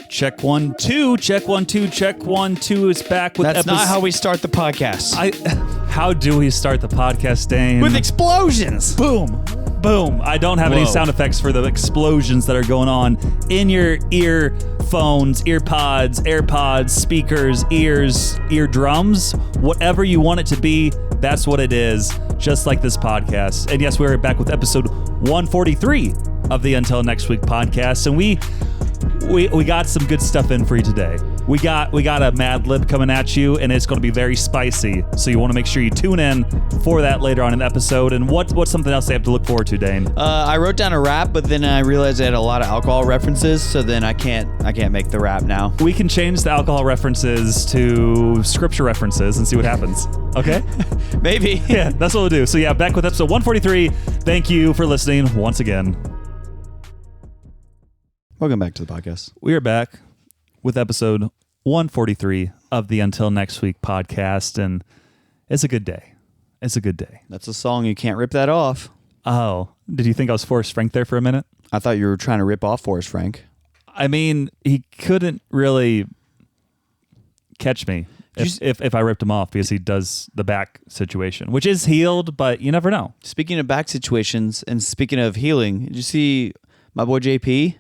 Check 1 2. Check 1 2. Check 1 2 is back with. That's not how we start the podcast. How do we start the podcast, Dane? With explosions. Boom, boom. I don't have any sound effects for the explosions that are going on in your earphones, earpods, AirPods, speakers, eardrums, whatever you want it to be. That's what it is. Just like this podcast. And yes, we're back with episode 143 of the Until Next Week podcast, and we got some good stuff in for you today. We got a Mad Lib coming at you, and it's going to be very spicy. So you want to make sure you tune in for that later on in the episode. And what's something else they have to look forward to, Dane? I wrote down a rap, but then I realized I had a lot of alcohol references, so then I can't make the rap now. We can change the alcohol references to scripture references and see what happens. Okay? Maybe. Yeah, that's what we'll do. So yeah, back with episode 143. Thank you for listening once again. Welcome back to the podcast. We are back with episode 143 of the Until Next Week podcast, and it's a good day. It's a good day. That's a song. You can't rip that off. Oh, did you think I was Forrest Frank there for a minute? I thought you were trying to rip off Forrest Frank. I mean, he couldn't really catch me if I ripped him off because he does the back situation, which is healed, but you never know. Speaking of back situations and speaking of healing, did you see my boy JP?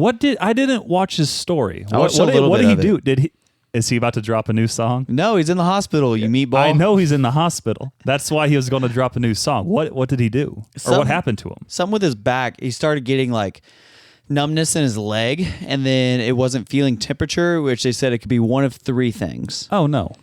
I didn't watch his story. What did he do? Is he about to drop a new song? No, he's in the hospital. You meatball. I know he's in the hospital. That's why he was going to drop a new song. What did he do? Or what happened to him? Something with his back. He started getting like numbness in his leg, and then it wasn't feeling temperature, which they said it could be one of three things. Oh no.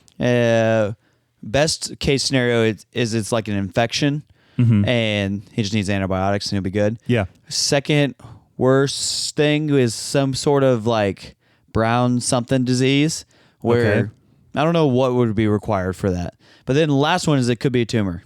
Best case scenario is it's like an infection, and he just needs antibiotics and he'll be good. Yeah. Second worst thing is some sort of like brown something disease where I don't know what would be required for that. But then the last one is it could be a tumor.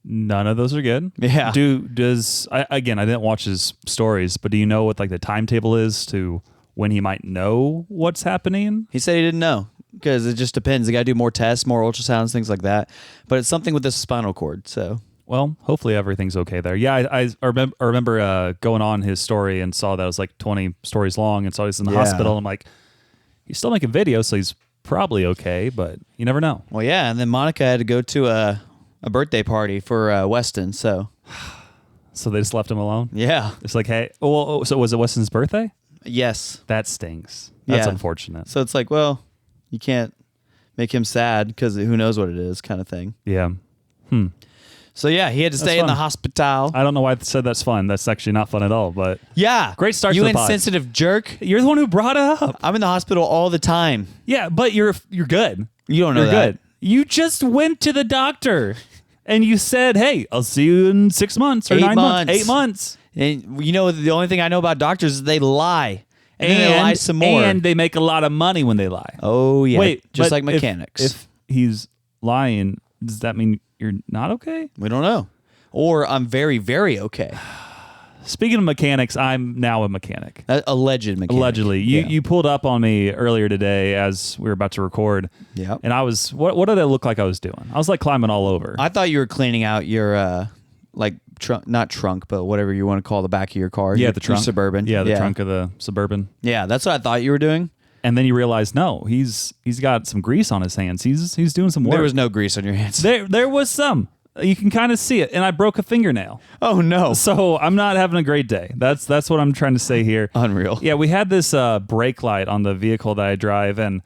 None of those are good. Yeah. I didn't watch his stories, but do you know what like the timetable is to when he might know what's happening? He said he didn't know because it just depends. They got to do more tests, more ultrasounds, things like that. But it's something with the spinal cord, so... Well, hopefully everything's okay there. Yeah, I remember going on his story and saw that it was like 20 stories long and saw he's in the hospital. I'm like, he's still making videos, so he's probably okay, but you never know. Well, yeah, and then Monica had to go to a birthday party for Weston, so... So they just left him alone? Yeah. It's like, hey, well, so was it Weston's birthday? Yes. That stings. That's unfortunate. So it's like, well, you can't make him sad because who knows what it is kind of thing. Yeah. So yeah, he had to stay in the hospital. I don't know why I said that's fun. That's actually not fun at all, but... Yeah. Great start to the pod. You insensitive jerk. You're the one who brought it up. I'm in the hospital all the time. Yeah, but you're good. You don't know that. Good. You just went to the doctor and you said, hey, I'll see you in 6 months or 9 months. 8 months. And you know, the only thing I know about doctors is they lie. And then they lie some more. And they make a lot of money when they lie. Oh, yeah. Wait, just like mechanics. If he's lying, does that mean you're not okay? We don't know. Or I'm very, very okay. Speaking of mechanics, I'm now a mechanic. Alleged mechanic. Allegedly. You pulled up on me earlier today as we were about to record. Yeah. And I was, what did it look like I was doing? I was like climbing all over. I thought you were cleaning out your, not trunk, but whatever you want to call the back of your car. Yeah, the trunk. Your Suburban. Yeah, the trunk of the Suburban. Yeah, that's what I thought you were doing. And then you realize, no, he's got some grease on his hands. He's doing some work. There was no grease on your hands. There was some. You can kind of see it, and I broke a fingernail. Oh no! So I'm not having a great day. That's what I'm trying to say here. Unreal. Yeah, we had this brake light on the vehicle that I drive, and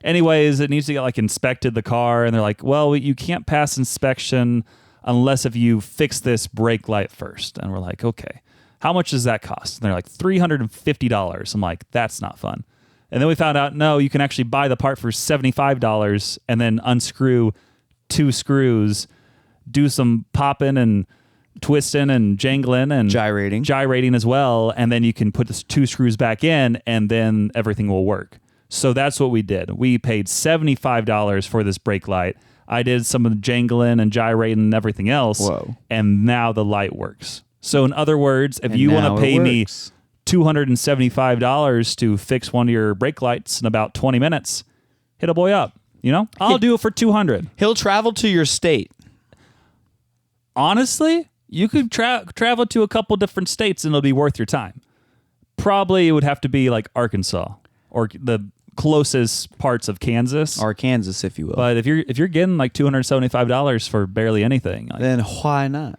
anyways, it needs to get like inspected, the car, and they're like, well, you can't pass inspection unless if you fix this brake light first. And we're like, okay, how much does that cost? And they're like $350. I'm like, that's not fun. And then we found out, no, you can actually buy the part for $75 and then unscrew 2 screws, do some popping and twisting and jangling and gyrating as well, and then you can put the 2 screws back in, and then everything will work. So that's what we did. We paid $75 for this brake light. I did some of the jangling and gyrating and everything else, and now the light works. So in other words, if you want to pay me $275 to fix one of your brake lights in about 20 minutes, hit a boy up. I'll do it for $200. He'll travel to your state. Honestly, you could travel to a couple different states and it'll be worth your time. probably it would have to be like Arkansas or the closest parts of Kansas. Or Kansas, if you will. But if you're getting like $275 for barely anything, like, then why not?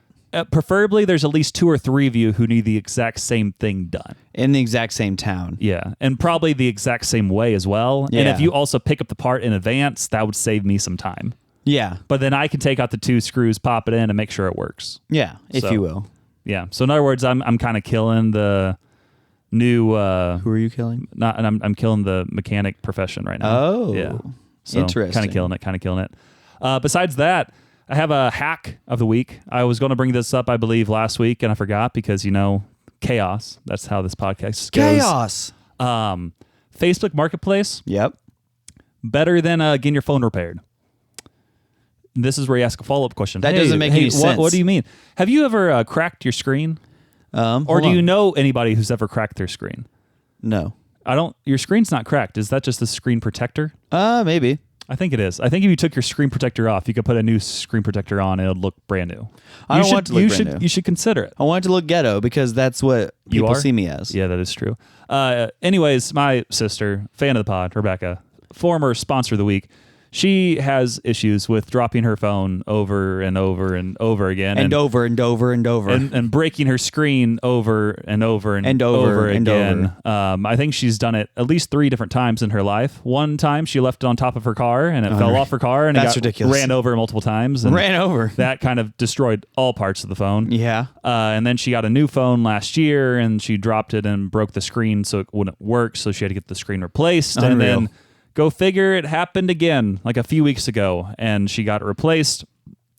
Preferably, there's at least 2 or 3 of you who need the exact same thing done. In the exact same town. Yeah, and probably the exact same way as well. Yeah. And if you also pick up the part in advance, that would save me some time. Yeah. But then I can take out the 2 screws, pop it in, and make sure it works. Yeah, if So, you will. Yeah. So in other words, I'm kind of killing the new. Who are you killing? I'm killing the mechanic profession right now. Oh. Yeah. So Interesting. Kind of killing it. Besides that, I have a hack of the week. I was going to bring this up, I believe, last week, and I forgot because, chaos. That's how this podcast goes. Chaos. Facebook Marketplace, Yep. better than getting your phone repaired. This is where you ask a follow-up question. That doesn't make any sense. What do you mean? Have you ever cracked your screen? Or do you know anybody who's ever cracked their screen? No. Your screen's not cracked. Is that just the screen protector? Maybe. I think it is. I think if you took your screen protector off, you could put a new screen protector on and it would look brand new. I don't want it to look brand new. You should consider it. I want it to look ghetto because that's what people see me as. Yeah, that is true. Anyways, my sister, fan of the pod, Rebecca, former sponsor of the week, she has issues with dropping her phone over and over and over again. And over and over and over. And breaking her screen over and over and over again. I think she's done it at least 3 different times in her life. One time she left it on top of her car and it fell off her car and That's it got ridiculous. ran over multiple times. And ran over. That kind of destroyed all parts of the phone. Yeah. And then she got a new phone last year and she dropped it and broke the screen so it wouldn't work. So she had to get the screen replaced. Unreal. And then go figure, it happened again like a few weeks ago and she got it replaced.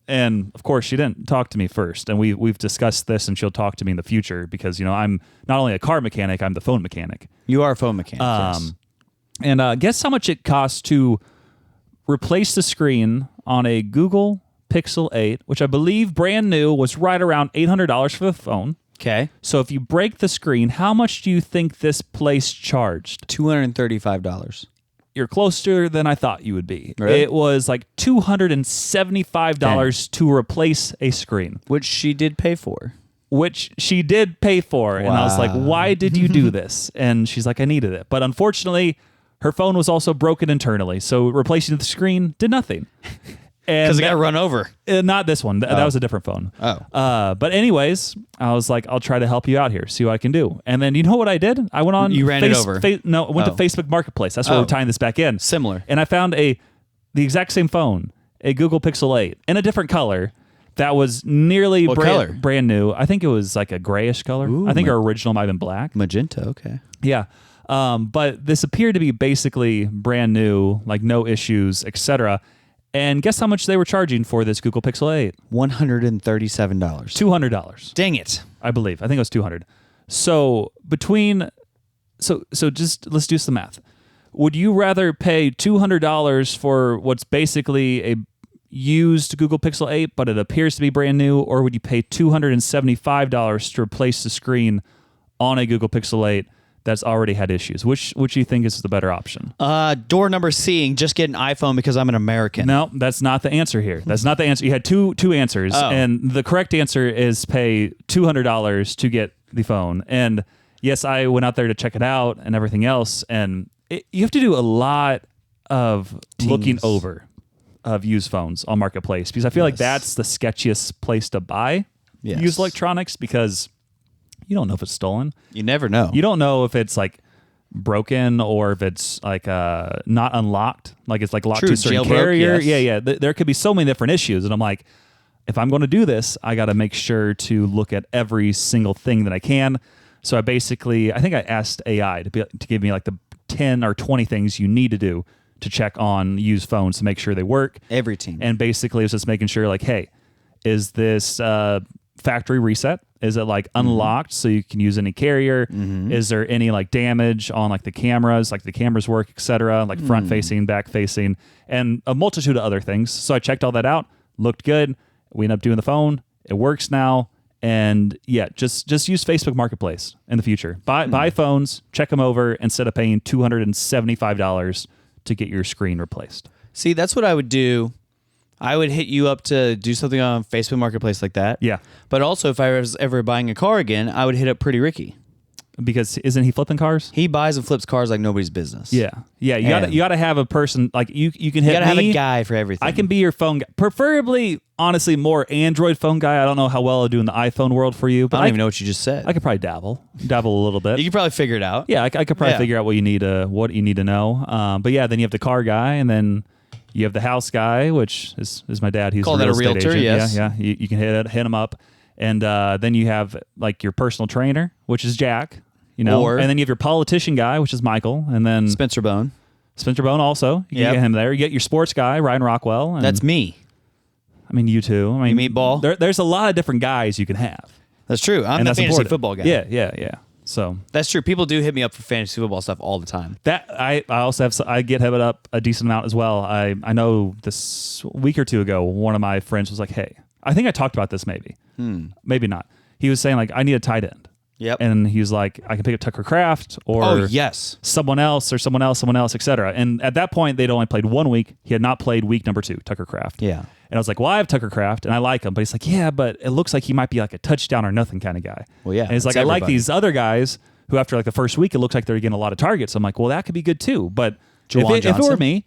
And of course, she didn't talk to me first. And we've discussed this and she'll talk to me in the future because, I'm not only a car mechanic, I'm the phone mechanic. You are a phone mechanic. Yes. And guess how much it costs to replace the screen on a Google Pixel 8, which I believe brand new was right around $800 for the phone. Okay. So if you break the screen, how much do you think this place charged? $235. You're closer than I thought you would be. Really? It was like $275 to replace a screen. Which she did pay for. Which she did pay for. And I was like, Wow. why did you do this? And she's like, I needed it. But unfortunately, her phone was also broken internally. So replacing the screen did nothing. Because it got run over. Not this one. That was a different phone. Oh. But anyways, I was like, I'll try to help you out here, see what I can do. And then you know what I did? I went on. You ran it over. I went to Facebook Marketplace. That's where we're tying this back in. Similar. And I found the exact same phone, a Google Pixel 8, in a different color. That was nearly color? brand new. I think it was like a grayish color. Ooh, I think our original might have been black. Magenta, okay. Yeah. But this appeared to be basically brand new, like no issues, etc. And guess how much they were charging for this Google Pixel 8? $137. $200. Dang it. I believe. I think it was $200. So just let's do some math. Would you rather pay $200 for what's basically a used Google Pixel 8, but it appears to be brand new, or would you pay $275 to replace the screen on a Google Pixel 8 that's already had issues? Which do you think is the better option? Door number C, just get an iPhone because I'm an American. No, that's not the answer here. That's not the answer. You had two answers, and the correct answer is pay $200 to get the phone. And yes, I went out there to check it out and everything else, and you have to do a lot of looking over of used phones on Marketplace because I feel like that's the sketchiest place to buy used electronics because you don't know if it's stolen. You never know. You don't know if it's like broken or if it's like not unlocked, like it's like locked to a certain carrier. Yes. Yeah. There could be so many different issues, and I'm like, if I'm going to do this, I got to make sure to look at every single thing that I can. So I think I asked AI to give me like the 10 or 20 things you need to do to check on used phones to make sure they work. Everything. And basically it's just making sure like, hey, is this factory reset? Is it like unlocked so you can use any carrier? Is there any like damage on like the cameras work, etc., like front facing, back facing, and a multitude of other things. So I checked all that out, looked good. We ended up doing the phone. It works now. And yeah, just use Facebook Marketplace in the future. Buy phones, check them over instead of paying $275 to get your screen replaced. See, that's what I would do. I would hit you up to do something on Facebook Marketplace like that. Yeah. But also, if I was ever buying a car again, I would hit up Pretty Ricky. because isn't he flipping cars? He buys and flips cars like nobody's business. Yeah. You gotta have a person like you can hit You gotta have me. a guy for everything. I can be your phone guy. Preferably, honestly, more Android phone guy. I don't know how well I do in the iPhone world for you, but I don't even know what you just said. I could probably dabble a little bit. You could probably figure it out. Yeah, I could probably figure out what you need to know. But yeah, then you have the car guy, and then you have the house guy, which is my dad. He's Call a that real a estate realtor, agent. yes. Yeah. You can hit him up, and then you have like your personal trainer, which is Jack. And then you have your politician guy, which is Michael, and then Spencer Bone. Spencer Bone also. You can get him there. You get your sports guy, Ryan Rockwell. And, That's me. I mean, you too. I mean, You meatball? There's a lot of different guys you can have. That's true. I'm And the that's fantasy important. football guy. Yeah. So That's true. People do hit me up for fantasy football stuff all the time. that I also have I get hit up a decent amount as well. I know this week or two ago, one of my friends was like, "Hey, I think I talked about this maybe not." He was saying like, "I need a tight end." Yep. And he was like, "I can pick up Tucker Kraft or yes. someone else, etc." And at that point, they'd only played 1 week. He had not played week number 2, Tucker Kraft. Yeah. And I was like, "Well, I have Tucker Kraft, and I like him." But he's like, "Yeah, but it looks like he might be like a touchdown or nothing kind of guy." Well, yeah, And he's like, that's "I like everybody. these other guys who, after like the first week, it looks like they're getting a lot of targets." I'm like, "Well, that could be good too." But if Jawan it were Johnson? me,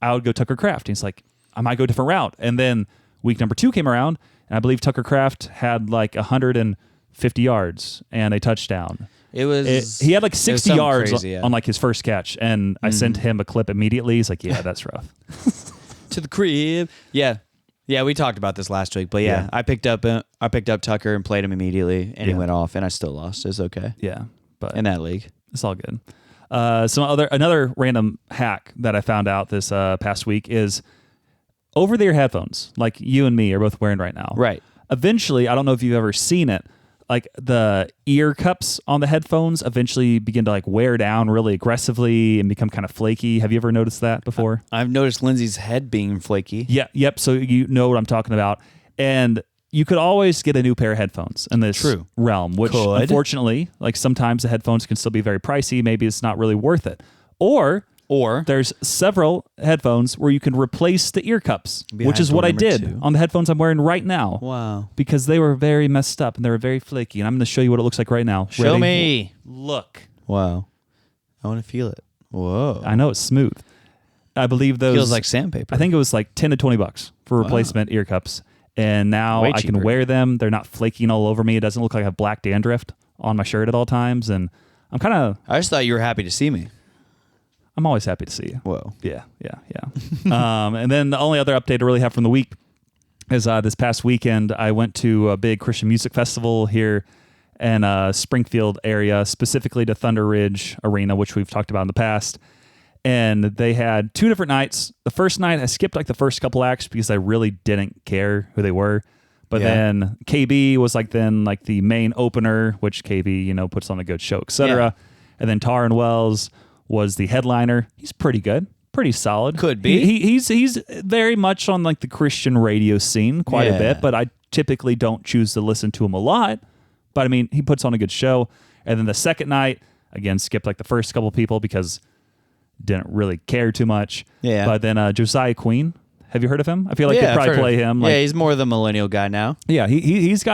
I would go Tucker Kraft. And he's like, "I might go a different route." And then week number 2 came around, and I believe Tucker Kraft had like 150 yards and a touchdown. It was. He had like 60 something yards crazy, on like his first catch, and I sent him a clip immediately. He's like, "Yeah, that's rough." to the crib. Yeah. Yeah, we talked about this last week, but Yeah. I picked up Tucker and played him immediately, and he Yeah. went off, and I still lost. It's okay Yeah, but in that league. it's all good. Another random hack that I found out this past week is over-the-ear headphones, like you and me are both wearing right now. Right. Eventually, I don't know if you've ever seen it, like the ear cups on the headphones eventually begin to like wear down really aggressively and become kind of flaky. Have you ever noticed that before? I've noticed Lindsay's head being flaky. Yeah, yep. So you know what I'm talking about. And you could always get a new pair of headphones in this True. realm, which Could. unfortunately, like sometimes the headphones can still be very pricey. Maybe it's not really worth it. Or there's several headphones where you can replace the ear cups, which Behind is door what I number did 2. on the headphones I'm wearing right now. Wow. Because they were very messed up and they were very flaky. And I'm going to show you what it looks like right now. Show Ready? me. Look. Wow. I want to feel it. Whoa. I know it's smooth. I believe those Feels like sandpaper. I think it was like 10 to 20 bucks for replacement ear cups. And now Way I can cheaper. wear them. They're not flaking all over me. It doesn't look like I have black dandruff on my shirt at all times. And I'm I just thought you were happy to see me. I'm always happy to see you. Whoa. Yeah. And then the only other update I really have from the week is this past weekend, I went to a big Christian music festival here in Springfield area, specifically to Thunder Ridge Arena, which we've talked about in the past. And they had 2 different nights. The first night, I skipped like the first couple acts because I really didn't care who they were. But then KB was like the main opener, which KB, puts on a good show, etc. Yeah. And then Tar and Wells was the headliner. He's pretty good, pretty solid. Could be. He's very much on like the Christian radio scene quite a bit, but I typically don't choose to listen to him a lot. But I mean, he puts on a good show. And then the second night, again, skipped like the first couple people because didn't really care too much. Yeah. But then Josiah Queen, have you heard of him? I feel like you'd I've probably heard play of him. Yeah, Like, he's more the millennial guy now. yeah, he has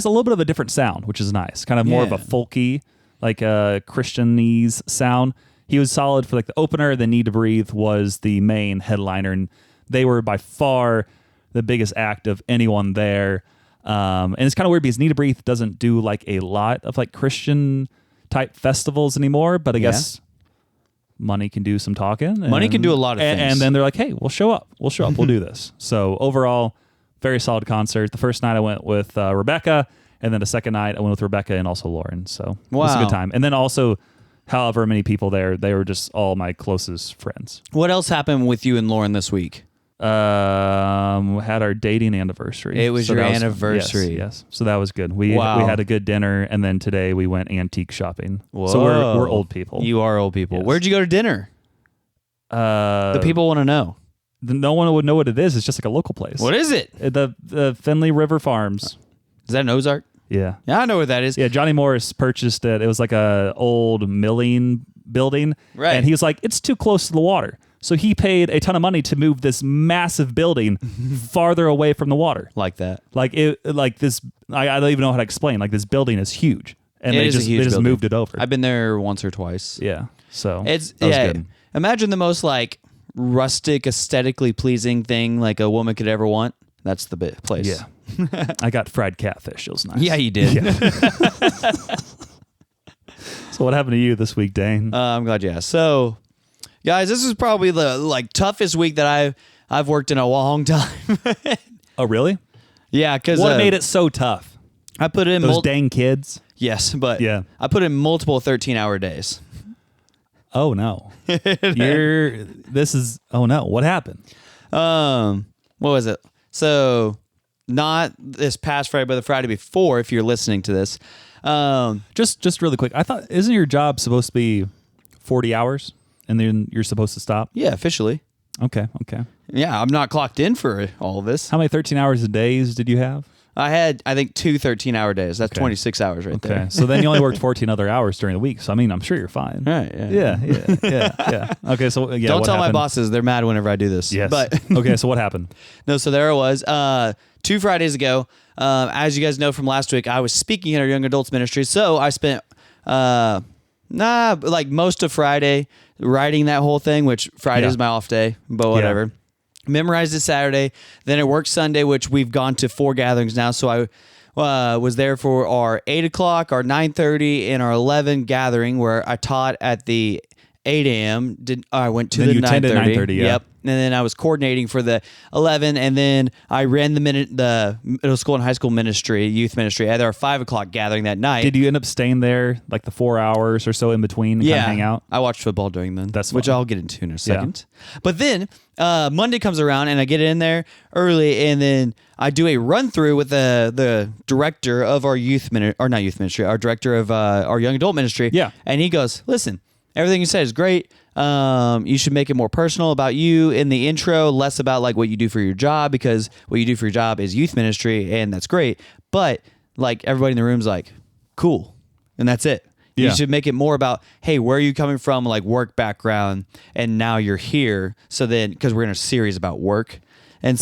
a little bit of a different sound, which is nice. Kind of more of a Yeah. folky, like a Christianese sound. He was solid for like the opener. Then Need to Breathe was the main headliner, and they were by far the biggest act of anyone there. And it's kind of weird because Need to Breathe doesn't do like a lot of like Christian type festivals anymore, but I guess money can do some talking. Money can do a lot of things. And then they're like, hey, we'll show up. We'll do this. So overall, very solid concert. The first night I went with Rebecca, and then the second night I went with Rebecca and also Lauren. So it was a Wow. good time. And then also, however many people there, they were just all my closest friends. What else happened with you and Lauren this week? We had our dating anniversary. It was your that anniversary. Yes. So that was good. We Wow. had a good dinner, and then today we went antique shopping. So we're old people. You are old people. Yes. Where'd you go to dinner? The people want to know. No one would know what it is. It's just like a local place. What is it? The Finley River Farms. Is that an Ozark? Yeah. Yeah, I know where that is. Yeah, Johnny Morris purchased it. It was like a old milling building. Right. And he was like, it's too close to the water. So he paid a ton of money to move this massive building farther away from the water. Like that. Like this, I don't even know how to explain. Like this building is huge. and It they is a just huge building. moved it over. I've been there once or twice. Yeah. So It's that was yeah. good. Imagine the most like rustic, aesthetically pleasing thing like a woman could ever want. That's the place. Yeah. I got fried catfish. It was nice. Yeah, you did. Yeah. So what happened to you this week, Dane? I'm glad you asked. So, guys, this is probably the like toughest week that I've worked in a long time. Oh, really? Yeah, because What made it so tough? I put in Those dang kids. yes, but Yeah. I put in multiple 13-hour days. Oh no. Oh no. What happened? What was it? So, not this past Friday, but the Friday before. If you're listening to this, Just really quick. I thought, isn't your job supposed to be 40 hours and then you're supposed to stop? yeah, officially, Okay. yeah, I'm not clocked in for all of this. How many 13 hours a days did you have? I had, I think, 2 13-hour days. That's 26 hours right Okay. there. So then you only worked 14 other hours during the week. So I mean, I'm sure you're fine. Right. Yeah. Yeah. Okay. So yeah. Don't what tell my happened? bosses; they're mad whenever I do this. Yes. But Okay. So what happened? no, so there it was. 2 Fridays ago, as you guys know from last week, I was speaking at our young adults ministry. So I spent like most of Friday writing that whole thing, which Friday is my off day, but whatever. Memorized it Saturday, then it worked Sunday, which we've gone to 4 gatherings now. So I was there for our 8 o'clock, our 9:30, and our 11 gathering where I taught at the 8 a.m. I went to Then the you attended 9:30. 9:30, yeah. Yep. And then I was coordinating for the 11, and then I ran the middle school and high school ministry, youth ministry, at our 5 o'clock gathering that night. Did you end up staying there like the 4 hours or so in between and kind of hang out? I watched football during then. That's which fun. I'll get into in a second. But then Monday comes around and I get in there early, and then I do a run through with the director of our our director of our young adult ministry. Yeah. And he goes, "Listen, everything you said is great. You should make it more personal about you in the intro, less about like what you do for your job, because what you do for your job is youth ministry, and that's great. But like everybody in the room's like, cool, and that's it. Yeah. You should make it more about, hey, where are you coming from, like work background, and now you're here. So then, because we're in a series about work, and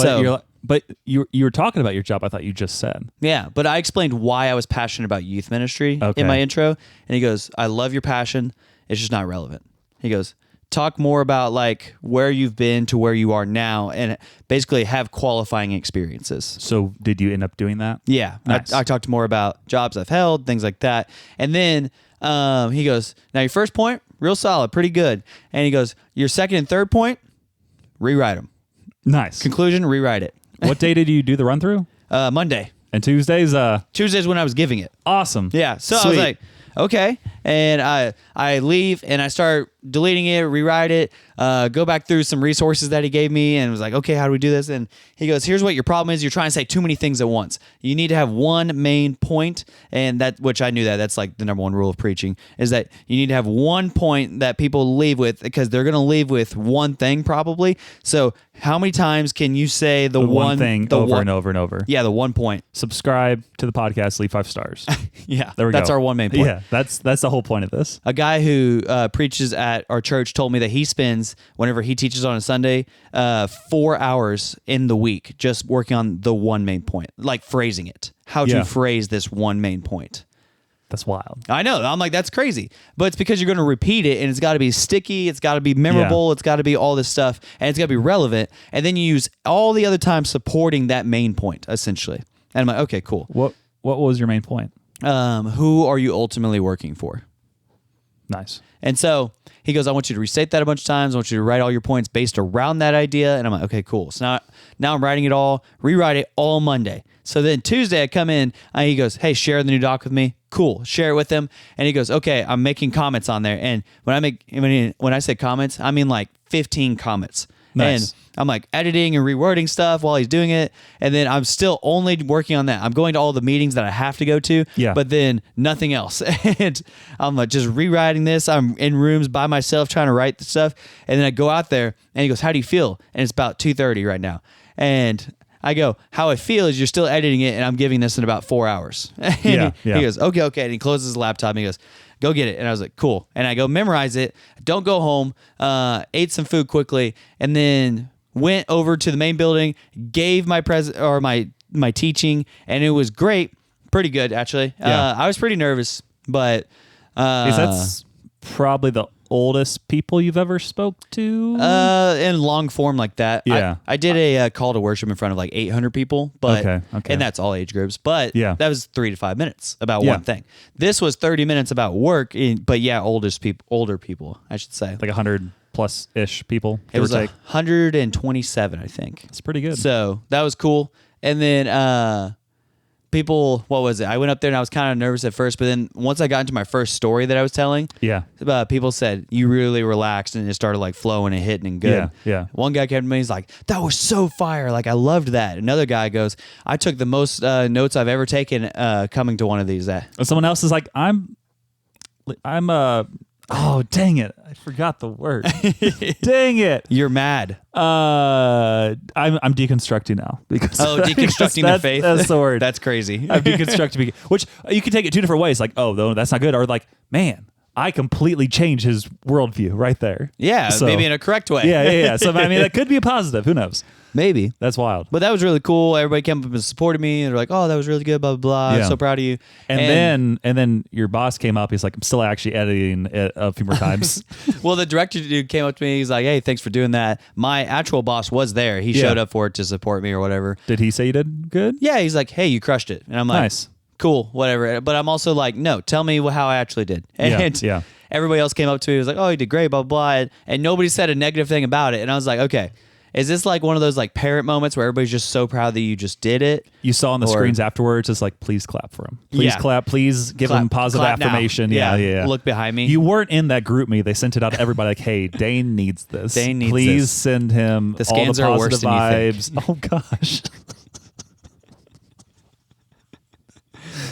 But you were talking about your job. I thought you just said. yeah, but I explained why I was passionate about youth ministry in my intro, and he goes, "I love your passion. It's just not relevant." He goes, "Talk more about like where you've been to where you are now, and basically have qualifying experiences." So did you end up doing that? Yeah, Nice. I talked more about jobs I've held, things like that, and then he goes, "Now your first point, real solid, pretty good," and he goes, "Your second and third point, rewrite them. Nice. Conclusion, rewrite it." What day did you do the run through? Monday. And Tuesdays? Tuesday's when I was giving it. Awesome. Yeah. So I was Sweet. like, okay. And I leave and I start deleting it, rewrite it, go back through some resources that he gave me, and was like, okay, how do we do this? And he goes, here's what your problem is. You're trying to say too many things at once. You need to have one main point, and that, which I knew that's like the number one rule of preaching, is that you need to have one point that people leave with, because they're going to leave with one thing probably. So how many times can you say the one thing over and over and over? Yeah, the 1 point. Subscribe to the podcast, leave 5 stars. Yeah, There we that's go. our one main point. Yeah, that's the whole point of this. A guy who preaches at our church told me that he spends, whenever he teaches on a Sunday, 4 hours in the week just working on the one main point, like phrasing it, how Yeah. to phrase this one main point. That's wild. I know. I'm like, that's crazy. But it's because you're going to repeat it, and it's got to be sticky. It's got to be memorable. It's got to be all this stuff, and it's got to be relevant. And then you use all the other time supporting that main point, essentially. And I'm like, okay, cool. What was your main point? Who are you ultimately working for? Nice. And so he goes, I want you to restate that a bunch of times. I want you to write all your points based around that idea. And I'm like, okay, cool. So now I'm writing it all, rewrite it all Monday. So then Tuesday I come in, he goes, hey, share the new doc with me. Cool. Share it with him. And he goes, okay, I'm making comments on there. And when I say comments, I mean like 15 comments. Nice. And I'm like editing and rewording stuff while he's doing it. And then I'm still only working on that. I'm going to all the meetings that I have to go to, Yeah. but then nothing else. And I'm like just rewriting this. I'm in rooms by myself trying to write the stuff. And then I go out there and he goes, how do you feel? And it's about 2:30 right now. And I go, how I feel is you're still editing it, and I'm giving this in about 4 hours. And Yeah. he goes, okay. And he closes his laptop and he goes, go get it. And I was like, cool. And I go memorize it. Don't go home. Ate some food quickly, and then went over to the main building, gave my my teaching, and it was great. Pretty good, actually. Yeah. I was pretty nervous. But That's probably the oldest people you've ever spoke to. in long form like that. Yeah. I did a call to worship in front of like 800 people, but Okay. and that's all age groups. But Yeah. that was 3 to 5 minutes about one thing. This was 30 minutes about work, but yeah, older people, I should say. Like 100 plus ish people. It was 127, I think. It's pretty good. So that was cool. And then people, what was it? I went up there and I was kind of nervous at first, but then once I got into my first story that I was telling, people said you really relaxed and it started like flowing and hitting and good. Yeah. One guy came to me, he's like, "That was so fire! Like I loved that." Another guy goes, "I took the most notes I've ever taken coming to one of these." Someone else is like, I'm oh, dang it. I forgot the word. Dang it. You're mad. I'm deconstructing now. Because deconstructing the faith? That's the word. That's crazy. I'm deconstructing, which you can take it two different ways. Like, oh, no, that's not good. Or like, man, I completely changed his worldview right there. Yeah, so, maybe in a correct way. Yeah. So, I mean, that could be a positive. Who knows? Maybe. That's wild. But that was really cool. Everybody came up and supported me, and they're like, "Oh, that was really good, blah, blah, blah. I'm so proud of you." And then your boss came up. He's like, "I'm still actually editing it a few more times." Well, the director dude came up to me. He's like, "Hey, thanks for doing that." My actual boss was there. He showed up for it to support me or whatever. Did he say you did good? Yeah, he's like, "Hey, you crushed it." And I'm like, nice. Cool, whatever. But I'm also like, no, tell me how I actually did. And everybody else came up to me. Was like, "Oh, you did great, blah, blah, blah." And nobody said a negative thing about it. And I was like, okay. Is this like one of those like parent moments where everybody's just so proud that you just did it? You saw on the screens afterwards, it's like, please clap for him. Please clap. Please give him positive affirmation. Yeah. Look behind me. You weren't in that group me. They sent it out to everybody like, hey, Dane needs this. Dane needs please this. Send him the scans all the are worse positive than vibes. Oh, gosh.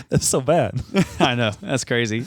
That's so bad. I know. That's crazy.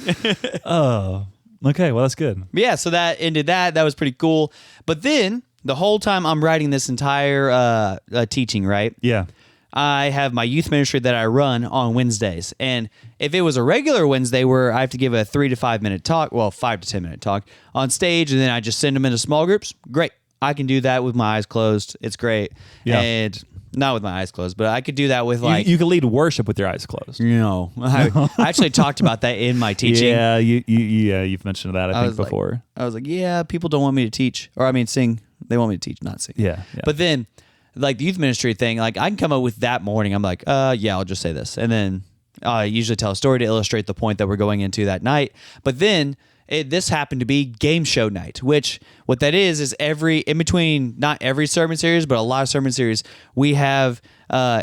Oh, okay. Well, that's good. Yeah, so that ended that. That was pretty cool. But then the whole time I'm writing this entire teaching, right? Yeah. I have my youth ministry that I run on Wednesdays. And if it was a regular Wednesday where I have to give a 3 to 5 minute talk, well, 5 to 10 minute talk on stage, and then I just send them into small groups, great. I can do that with my eyes closed. It's great. Yeah. And not with my eyes closed, but I could do that with like... You can lead worship with your eyes closed. No. I actually talked about that in my teaching. Yeah, you've mentioned that, I think, before. I was like, yeah, people don't want me to teach. Or I mean, sing. They want me to teach, not sing. Yeah. But then, like the youth ministry thing, like I can come up with that morning. I'm like, yeah, I'll just say this. And then I usually tell a story to illustrate the point that we're going into that night. But then this happened to be game show night, which what that is in between, not every sermon series, but a lot of sermon series, we have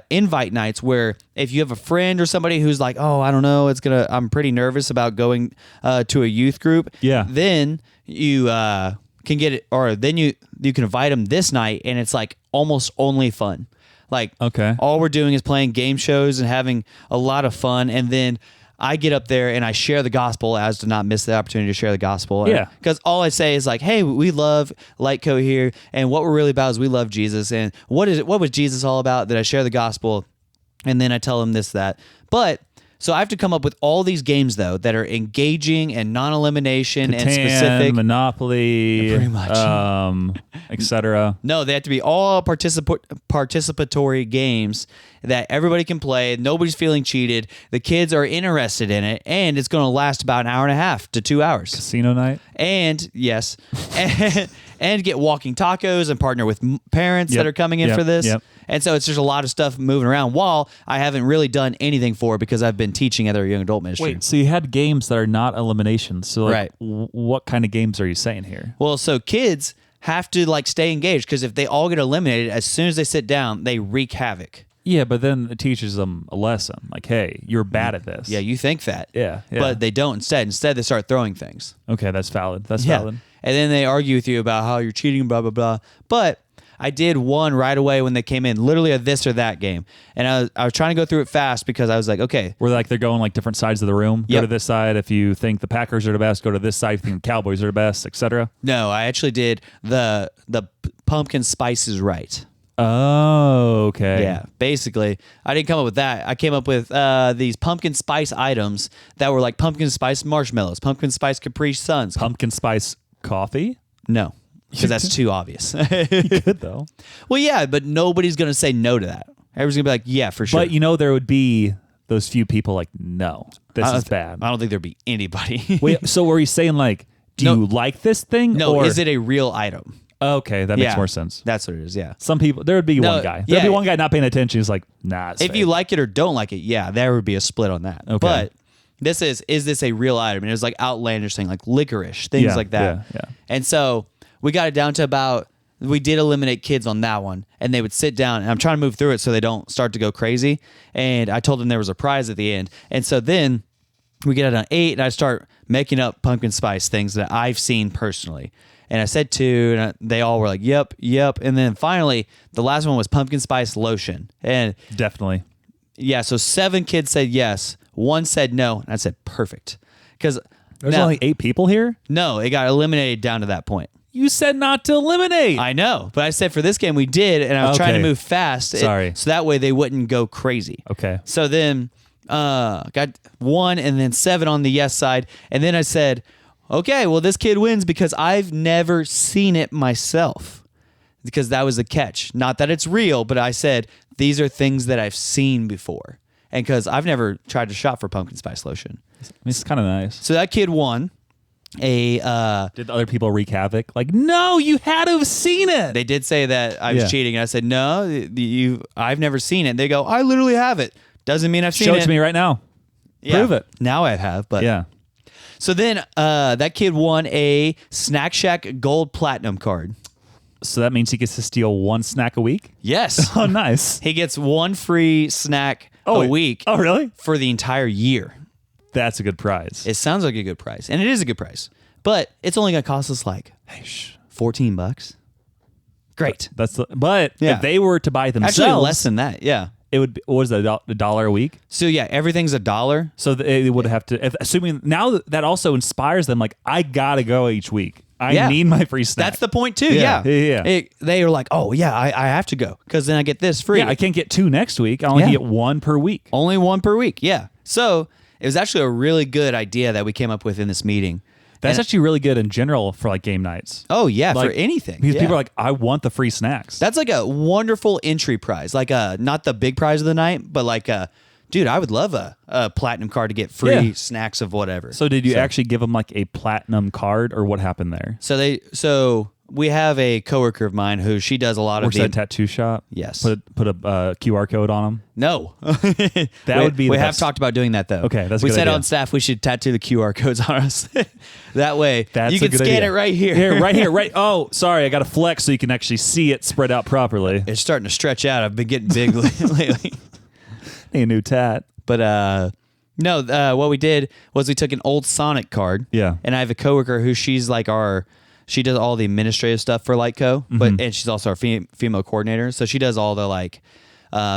invite nights where if you have a friend or somebody who's like, oh, I don't know, I'm pretty nervous about going to a youth group. Yeah. Then you can get it, or then you can invite them this night, and it's like almost only fun. Like, okay, all we're doing is playing game shows and having a lot of fun, and then I get up there and I share the gospel as to not miss the opportunity to share the gospel. Yeah. Because all I say is like, hey, we love Lightco here, and what we're really about is we love Jesus, and what was Jesus all about? That I share the gospel, and then I tell them this, that. But so I have to come up with all these games, though, that are engaging and non-elimination and specific. Monopoly, pretty much. etc. No, they have to be all participatory games that everybody can play. Nobody's feeling cheated. The kids are interested in it, and it's going to last about an hour and a half to 2 hours. Casino night. And yes, and get walking tacos and partner with parents that are coming in for this. Yep. And so it's just a lot of stuff moving around while I haven't really done anything for it because I've been teaching other young adult ministry. Wait, so you had games that are not eliminations. So like, Right. What kind of games are you saying here? Well, so kids have to like stay engaged because if they all get eliminated, as soon as they sit down, they wreak havoc. Yeah, but then it teaches them a lesson. Like, hey, you're bad at this. Yeah, you think that. Yeah. But they don't instead. Instead, they start throwing things. Okay, that's valid. That's valid. And then they argue with you about how you're cheating, blah, blah, blah. But I did one right away when they came in, literally a this or that game. And I was trying to go through it fast because I was like, okay. Where like they're going like different sides of the room. Go to this side if you think the Packers are the best. Go to this side if you think the Cowboys are the best, etc. No, I actually did the pumpkin spice is right. Oh, okay. Yeah, basically, I didn't come up with that. I came up with these pumpkin spice items that were like pumpkin spice marshmallows, pumpkin spice Capri Suns. Pumpkin spice coffee? No, because that's too obvious. You could, though. Well, yeah, but nobody's going to say no to that. Everybody's going to be like, yeah, for sure. But there would be those few people like, no. this is bad. I don't think there'd be anybody. Wait, so were you saying like, do you like this thing? No, or is it a real item? Okay, that makes more sense. That's what it is, yeah. Some people, there would be one guy. There'd be one guy not paying attention. He's like, nah, it's If fake. you like it or don't like it, yeah, there would be a split on that. Okay. But this is this a real item? And it was like outlandish thing, like licorice, things like that. Yeah. And so we got it down to we did eliminate kids on that one, and they would sit down, and I'm trying to move through it so they don't start to go crazy. And I told them there was a prize at the end. And so then we get it on 8, and I start making up pumpkin spice things that I've seen personally. And I said 2, and they all were like, yep. And then finally, the last one was pumpkin spice lotion. And Definitely. yeah, so 7 kids said yes. 1 said no. And I said, perfect. Because There's only 8 people here? no, it got eliminated down to that point. You said not to eliminate. I know, but I said for this game we did, and I was trying to move fast. Sorry. So that way they wouldn't go crazy. Okay. So then got 1 and then 7 on the yes side. And then I said, okay, well, this kid wins because I've never seen it myself. Because that was the catch. Not that it's real, but I said, these are things that I've seen before. And because I've never tried to shop for pumpkin spice lotion. It's kind of nice. So that kid won. Did other people wreak havoc? Like, no, you had to have seen it. They did say that I was cheating. And I said, no, I've never seen it. They go, I literally have it. Doesn't mean I've seen it. Show it to me right now. Yeah. Prove it. Now I have, but Yeah. So then that kid won a Snack Shack Gold Platinum card. So that means he gets to steal 1 snack a week? Yes. Oh, nice. He gets 1 free snack a week Oh, really? for the entire year. That's a good prize. It sounds like a good price, and it is a good price. But it's only going to cost us like $14. Great. But Yeah. if they were to buy themselves, Actually, less than that. Yeah. it would be, what was it, $1 a week? So yeah, everything's $1. So they would have to, assuming now that also inspires them, like, I got to go each week. I need my free snack. That's the point too. Yeah. They are like, oh yeah, I have to go because then I get this free. Yeah, I can't get 2 next week. I only get 1 per week. Only 1 per week. Yeah. So it was actually a really good idea that we came up with in this meeting. That's actually really good in general for like game nights. Oh yeah, Like, for anything. Because Yeah. people are like, I want the free snacks. That's like a wonderful entry prize. Like not the big prize of the night, but like dude, I would love a platinum card to get free snacks of whatever. So did you actually give them like a platinum card, or what happened there? So we have a coworker of mine who she does a lot Works of at a tattoo shop? Yes. Put a QR code on them? No. That would be the We have best. talked about doing that though. Okay, that's a we good said idea. on staff we should tattoo the QR codes on us. That way That's you a can good scan idea. it right here. Here, right here, right. Oh, sorry, I got to flex so you can actually see it spread out properly. It's starting to stretch out. I've been getting big lately. Need a new tat. But no, what we did was we took an old Sonic card. Yeah. And I have a coworker who she's like she does all the administrative stuff for Lightco, and she's also our female coordinator. So she does all the like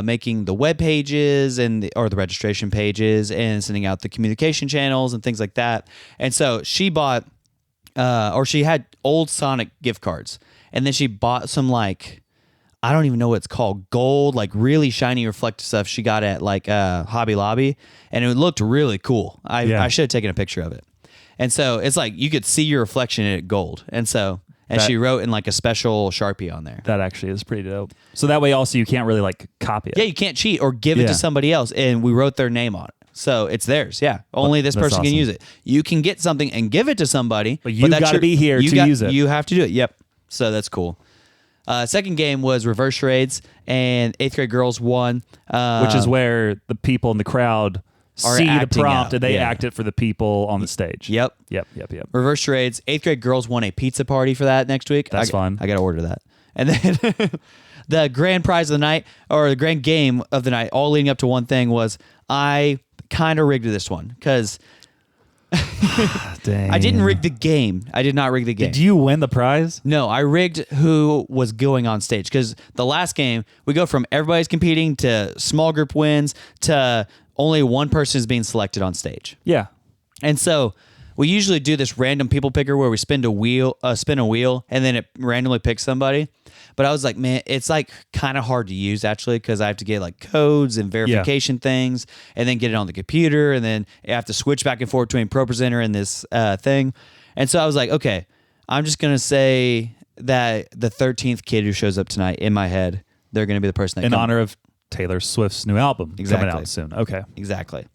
making the web pages or the registration pages and sending out the communication channels and things like that. And so she bought or she had old Sonic gift cards, and then she bought some like, I don't even know what it's called, gold, like really shiny reflective stuff she got at like Hobby Lobby, and it looked really cool. I should have taken a picture of it. And so it's like you could see your reflection in it gold. And so she wrote in like a special Sharpie on there. That actually is pretty dope. So that way also you can't really like copy it. Yeah, you can't cheat or give it to somebody else. And we wrote their name on it. So it's theirs. Yeah. Only this That's person can awesome. use it. You can get something and give it to somebody. But you've that's gotta be here to use it. You have to do it. Yep. So that's cool. Second game was reverse charades, and 8th grade girls won. Which is where the people in the crowd Are see the acting prompt out, and they yeah. act it for the people on the stage. Yep. Yep. Reverse charades. 8th grade girls won a pizza party for that next week. That's fun. I got to order that. And then the grand prize of the night, or the grand game of the night, all leading up to one thing was I kind of rigged this one because Dang. I didn't rig the game. I did not rig the game. Did you win the prize? No, I rigged who was going on stage because the last game we go from everybody's competing to small group wins to only one person is being selected on stage. Yeah. And so we usually do this random people picker where we spin a wheel, and then it randomly picks somebody. But I was like, man, it's like kind of hard to use actually because I have to get like codes and verification things, and then get it on the computer, and then I have to switch back and forth between ProPresenter and this thing. And so I was like, okay, I'm just gonna say that the 13th kid who shows up tonight in my head, they're gonna be the person that In honor of Taylor Swift's new album Exactly. coming out soon. Okay. Exactly.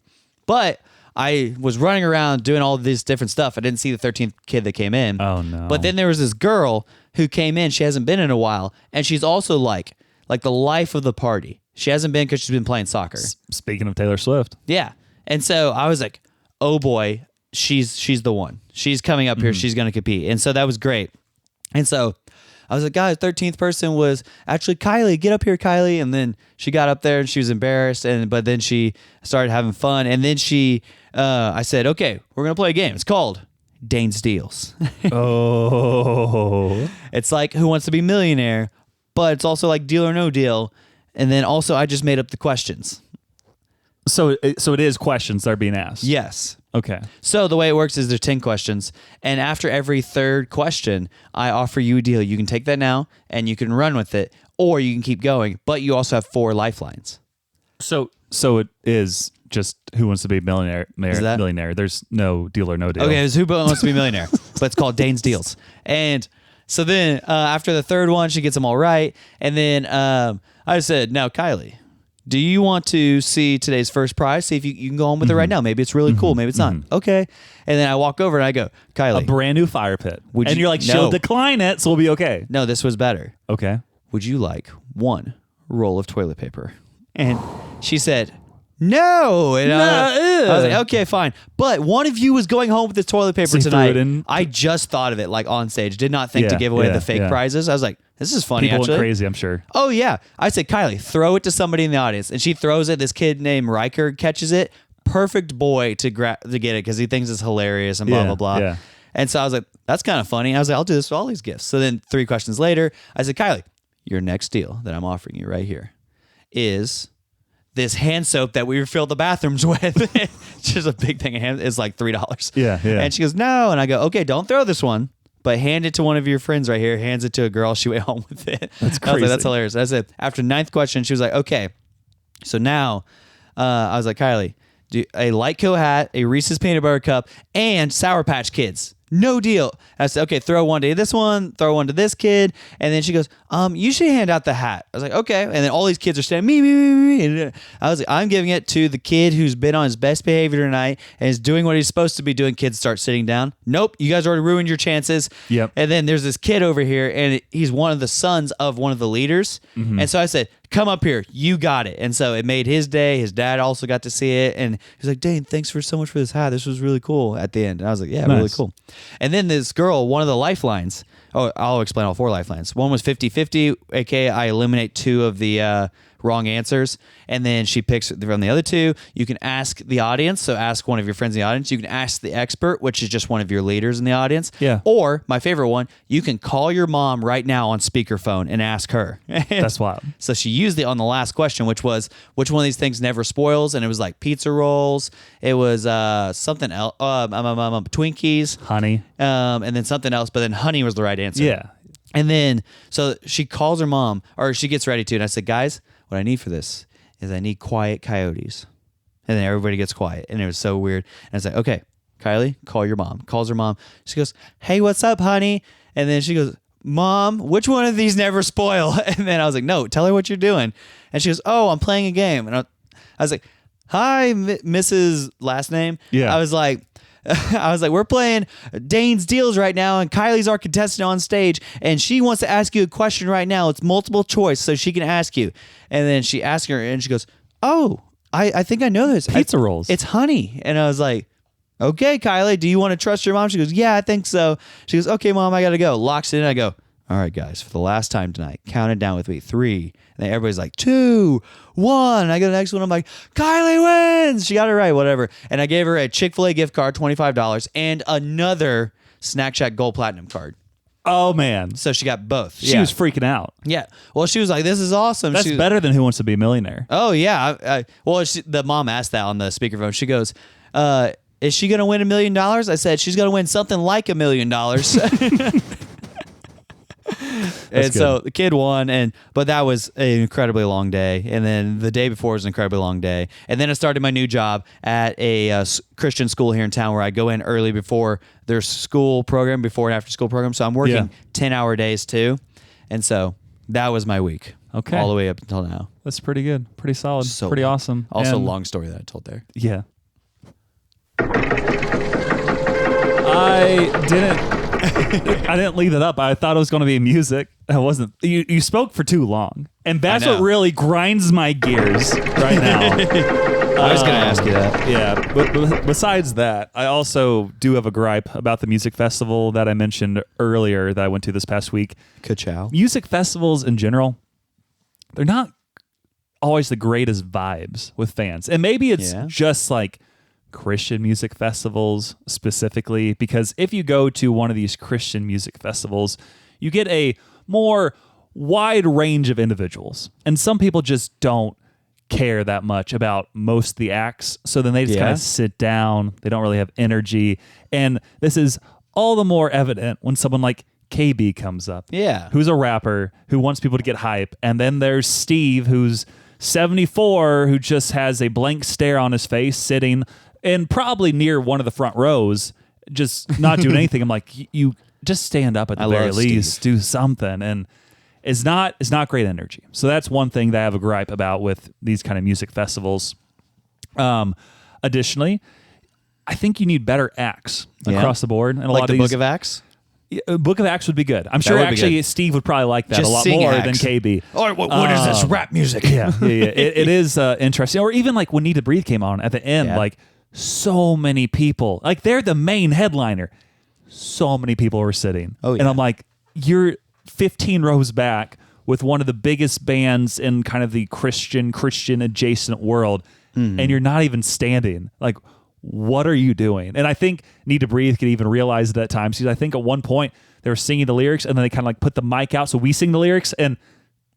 But I was running around doing all this different stuff. I didn't see the 13th kid that came in. Oh, no. But then there was this girl who came in. She hasn't been in a while, and she's also like the life of the party. She hasn't been because she's been playing soccer. Speaking of Taylor Swift. Yeah. And so I was like, oh boy, she's the one. She's coming up here. She's going to compete. And so that was great. And so I was like, guys, 13th person was actually Kylie. Get up here, Kylie. And then she got up there and she was embarrassed. But then she started having fun. And then I said, okay, we're going to play a game. It's called Dane's Deals. Oh. It's like Who Wants to Be a Millionaire, but it's also like Deal or No Deal. And then also I just made up the questions. So it is questions that are being asked. Yes. Okay. So the way it works is there's 10 questions, and after every third question, I offer you a deal. You can take that now, and you can run with it, or you can keep going, but you also have 4 lifelines. So it is just Who Wants to Be a Millionaire? Millionaire. There's no Deal or No Deal. Okay, it's Who Wants to Be a Millionaire, but it's called Dane's Deals. And so then after the third one, she gets them all right, and then I said, now, Kylie, do you want to see today's first prize? See if you can go on with it right now. Maybe it's really cool. Maybe it's not. Okay. And then I walk over and I go, Kylie. A brand new fire pit. You're like, No. she'll decline it, so we'll be okay. No, this was better. Okay. Would you like 1 roll of toilet paper? And she said, no. And I was like, okay, fine. But one of you was going home with this toilet paper So you threw tonight. it in? I just thought of it like on stage. Did not think to Yeah, give away yeah, the fake yeah. prizes. I was like, this is funny, People actually. went crazy, I'm sure. Oh, yeah. I said, Kylie, throw it to somebody in the audience. And she throws it. This kid named Riker catches it. Perfect boy to get it because he thinks it's hilarious and blah, Yeah, blah, blah. yeah. And so I was like, that's kind of funny. I was like, I'll do this for all these gifts. So then 3 questions later, I said, Kylie, your next deal that I'm offering you right here is this hand soap that we refill the bathrooms with. It's just a big thing of hand. It's like $3. Yeah. And she goes, no. And I go, okay, don't throw this one, but hand it to one of your friends right here. Hands it to a girl. She went home with it. That's I was crazy. like, that's hilarious. I said, after 9th question, she was like, okay. So now I was like, Kylie, do a Lightco hat, a Reese's peanut butter cup, and Sour Patch Kids. No deal. I said, okay, throw one to this one, throw one to this kid. And then she goes, you should hand out the hat. I was like, okay. And then all these kids are standing, me. And I was like, I'm giving it to the kid who's been on his best behavior tonight and is doing what he's supposed to be doing. Kids start sitting down. Nope, you guys already ruined your chances. Yep. And then there's this kid over here, and he's one of the sons of one of the leaders. And so I said, come up here. You got it. And so it made his day. His dad also got to see it. And he's like, Dane, thanks for so much for this hat. This was really cool at the end. And I was like, yeah, really Nice. cool. And then this girl, one of the lifelines, I'll explain all 4 lifelines. One was 50-50, aka I eliminate 2 of the wrong answers, and then she picks from the other 2. You can ask the audience, so ask one of your friends in the audience. You can ask the expert, which is just one of your leaders in the audience. Yeah. Or my favorite one, you can call your mom right now on speakerphone and ask her. That's wild. So she used it on the last question, which was, which one of these things never spoils? And it was like pizza rolls. It was something else, Twinkies. Honey. And then something else, but then honey was the right answer. Yeah. And then, so she calls her mom, or she gets ready to, and I said, guys, what I need for this is I need quiet coyotes. And then everybody gets quiet, and it was so weird. And I was like, okay, Kylie, call your mom. Calls her mom. She goes, hey, what's up, honey? And then she goes, Mom, which one of these never spoil? And then I was like, no, tell her what you're doing. And she goes, oh, I'm playing a game. And I was like, hi, Mrs. last name. Yeah. I was like, we're playing Dane's Deals right now, and Kylie's our contestant on stage, and she wants to ask you a question right now. It's multiple choice, so she can ask you. And then she asks her, and she goes, oh, I think I know this. Pizza rolls. It's honey. And I was like, okay, Kylie, do you want to trust your mom? She goes, yeah, I think so. She goes, okay, Mom, I got to go. Locks it in. I go, all right, guys, for the last time tonight, count it down with me. 3. And then everybody's like, 2, 1. I go to the next one. I'm like, Kylie wins. She got it right, whatever. And I gave her a Chick-fil-A gift card, $25, and another Snack Shack Gold Platinum card. Oh, man. So she got both. She was freaking out. Yeah. Well, she was like, this is awesome. That's better than Who Wants to Be a Millionaire. Oh, yeah. The mom asked that on the speakerphone. She goes, is she going to win $1 million? I said, she's going to win something like $1 million. And so the kid won, but that was an incredibly long day. And then the day before was an incredibly long day. And then I started my new job at a Christian school here in town where I go in early before their school program, before and after school program. So I'm working 10-hour days too. And so that was my week. Okay. All the way up until now. That's pretty good. Pretty solid. So pretty awesome. Also, And- long story that I told there. Yeah. I didn't leave it up. I thought it was going to be music. I wasn't. You spoke for too long, and that's what really grinds my gears right now. I was going to ask you that. Yeah, but besides that, I also do have a gripe about the music festival that I mentioned earlier that I went to this past week. Ka-chow. Music festivals in general, they're not always the greatest vibes with fans, and maybe it's just like Christian music festivals specifically, because if you go to one of these Christian music festivals, you get a more wide range of individuals, and some people just don't care that much about most of the acts, so then they just kind of sit down. They don't really have energy, and this is all the more evident when someone like KB comes up, who's a rapper who wants people to get hype, and then there's Steve, who's 74, who just has a blank stare on his face, sitting and probably near one of the front rows, just not doing anything. I'm like, you just stand up at the very least, do something. And it's not great energy. So that's one thing that I have a gripe about with these kind of music festivals. Additionally, I think you need better acts across the board. And a lot of these, Book of Acts? Book of Acts would be good. I'm sure actually Steve would probably like that just a lot more than KB. Or what is this rap music? Yeah. It is interesting. Or even like when Need to Breathe came on at the end, like so many people, like they're the main headliner. So many people were sitting. And I'm like, you're 15 rows back with one of the biggest bands in kind of the Christian adjacent world, and you're not even standing. Like, what are you doing? And I think Need to Breathe could even realize it at times, because I think at one point they were singing the lyrics and then they kind of like put the mic out so we sing the lyrics, and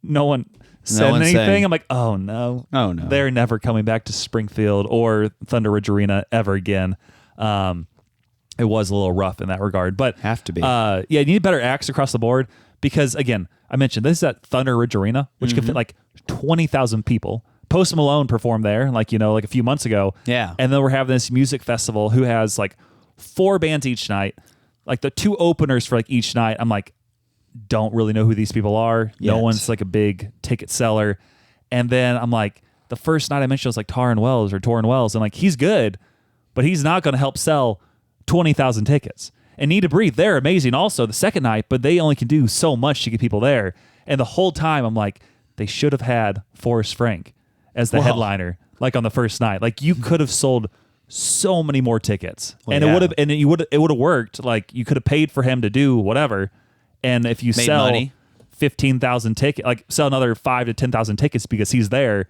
no one said anything. Sang. I'm like, oh no, they're never coming back to Springfield or Thunder Ridge Arena ever again. It was a little rough in that regard, but have to be. You need better acts across the board, because again, I mentioned this is at Thunder Ridge Arena, which can fit like 20,000 people. Post Malone performed there, like a few months ago. Yeah, and then we're having this music festival who has like 4 bands each night, like the 2 openers for like each night. I'm like, don't really know who these people are. No one's like a big ticket seller. And then I'm like, the first night I mentioned was like Torrin Wells, and like he's good, but he's not going to help sell 20,000 tickets. And Need to Breathe, they're amazing also the second night, but they only can do so much to get people there. And the whole time I'm like, they should have had Forrest Frank as the headliner, like on the first night. Like you could have sold so many more tickets, and it would have worked. Like you could have paid for him to do whatever, and if you sell 15,000 tickets, like sell another 5 to 10,000 tickets because he's there,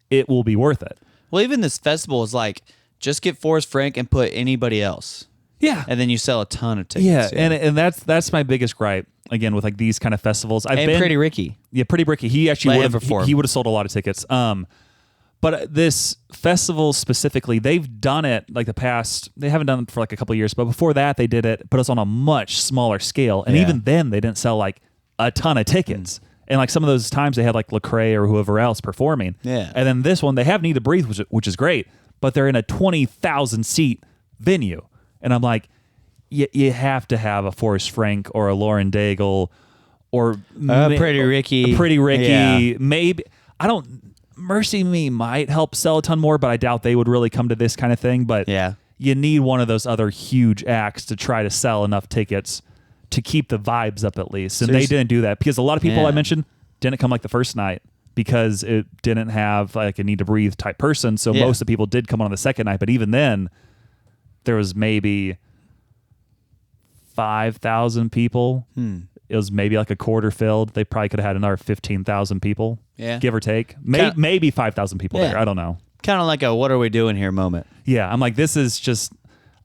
it will be worth it. Well, even this festival is like, just get Forrest Frank and put anybody else. Yeah, and then you sell a ton of tickets. Yeah. And that's my biggest gripe again with like these kind of festivals. Pretty Ricky. Yeah, Pretty Ricky. He actually would have sold a lot of tickets. But this festival specifically, they've done it like the past. They haven't done it for like a couple of years, but before that they did it, but it's on a much smaller scale. And even then, they didn't sell like a ton of tickets. And like some of those times, they had like Lecrae or whoever else performing. Yeah. And then this one, they have Need to Breathe, which is great, but they're in a 20,000 seat venue. And I'm like, you have to have a Forrest Frank or a Lauren Daigle or Pretty Ricky. Yeah. Maybe Mercy Me might help sell a ton more, but I doubt they would really come to this kind of thing. But you need one of those other huge acts to try to sell enough tickets to keep the vibes up at least. And they didn't do that, because a lot of people I mentioned didn't come like the first night because it didn't have like a Need to Breathe type person. So most of the people did come on the second night, but even then there was maybe 5,000 people. It was maybe like a quarter filled. They probably could have had another 15,000 people, give or take. Maybe 5,000 people there. I don't know. Kind of like a what are we doing here moment. Yeah, I'm like, this is just,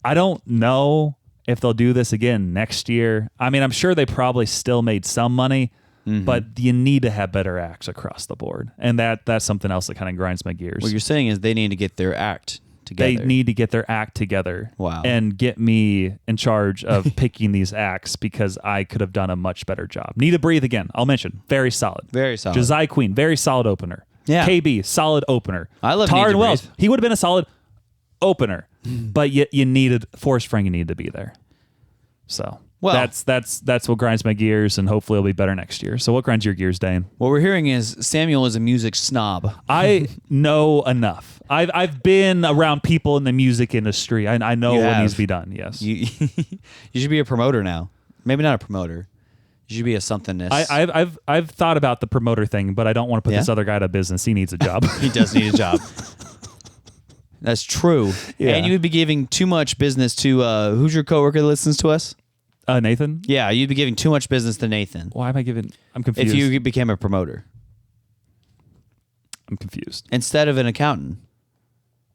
I don't know if they'll do this again next year. I mean, I'm sure they probably still made some money, but you need to have better acts across the board. And that's something else that kind of grinds my gears. What you're saying is they need to get their act together. They need to get their act together. Wow. And get me in charge of picking these acts, because I could have done a much better job. Need to Breathe, again, I'll mention, very solid. Very solid. Josiah Queen, very solid opener. Yeah. KB, solid opener. I love Need Torrin to Wells, Breathe. he would have been a solid opener, but you needed Forrest Frank needed to be there. So Well, that's what grinds my gears, and hopefully it'll be better next year. So what grinds your gears, Dane? what we're hearing is Samuel is a music snob. I know enough. I've been around people in the music industry. I know You what have. needs to be done. Yes. You should be a promoter now. Maybe not a promoter. You should be a somethingness. I've thought about the promoter thing, but I don't want to put Yeah? this other guy out of business. He needs a job. He does need a job. That's true. Yeah. And you would be giving too much business to who's your coworker that listens to us? Nathan? Yeah, you'd be giving too much business to Nathan Why am I giving? I'm confused. if you became a promoter I'm confused. instead of an accountant.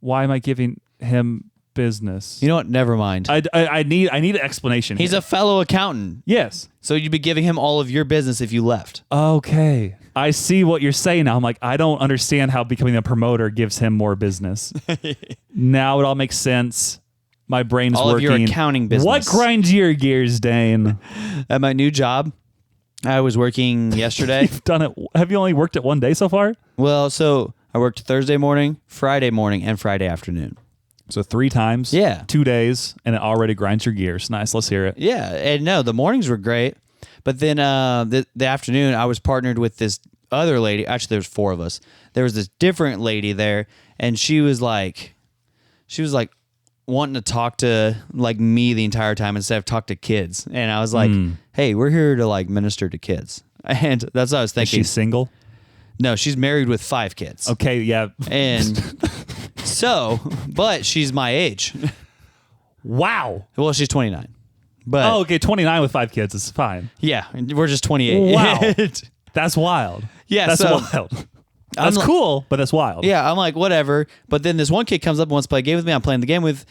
Why am I giving him business? You know what? Never mind. I need an explanation. He's here. a fellow accountant, yes. so you'd be giving him all of your business if you left. Okay. I see what you're saying now. I'm like, I don't understand how becoming a promoter gives him more business. Now it all makes sense. My brain's All of working. your accounting business. What grinds your gears, Dane? At my new job, I was working yesterday. You've done it. Have you only worked it one day so far? Well, so I worked Thursday morning, Friday morning, and Friday afternoon. So 3 times. Yeah. 2 days, and it already grinds your gears. Nice. Let's hear it. Yeah, and no, the mornings were great, but then the afternoon I was partnered with this other lady. Actually, there's 4 of us. There was this different lady there, and she was like wanting to talk to like me the entire time instead of talk to kids. And I was like, hey, we're here to like minister to kids. And that's what I was Is thinking. she single? No, she's married with 5 kids. Okay. Yeah. And so, but she's my age. Wow. Well, she's 29. But Oh, okay. 29 with 5 kids is fine. yeah, we're just 28. Wow. That's wild. Yeah, That's so- wild. That's like- cool, but that's wild. Yeah, I'm like, whatever. But then this one kid comes up and wants to play a game with me. I'm playing the game with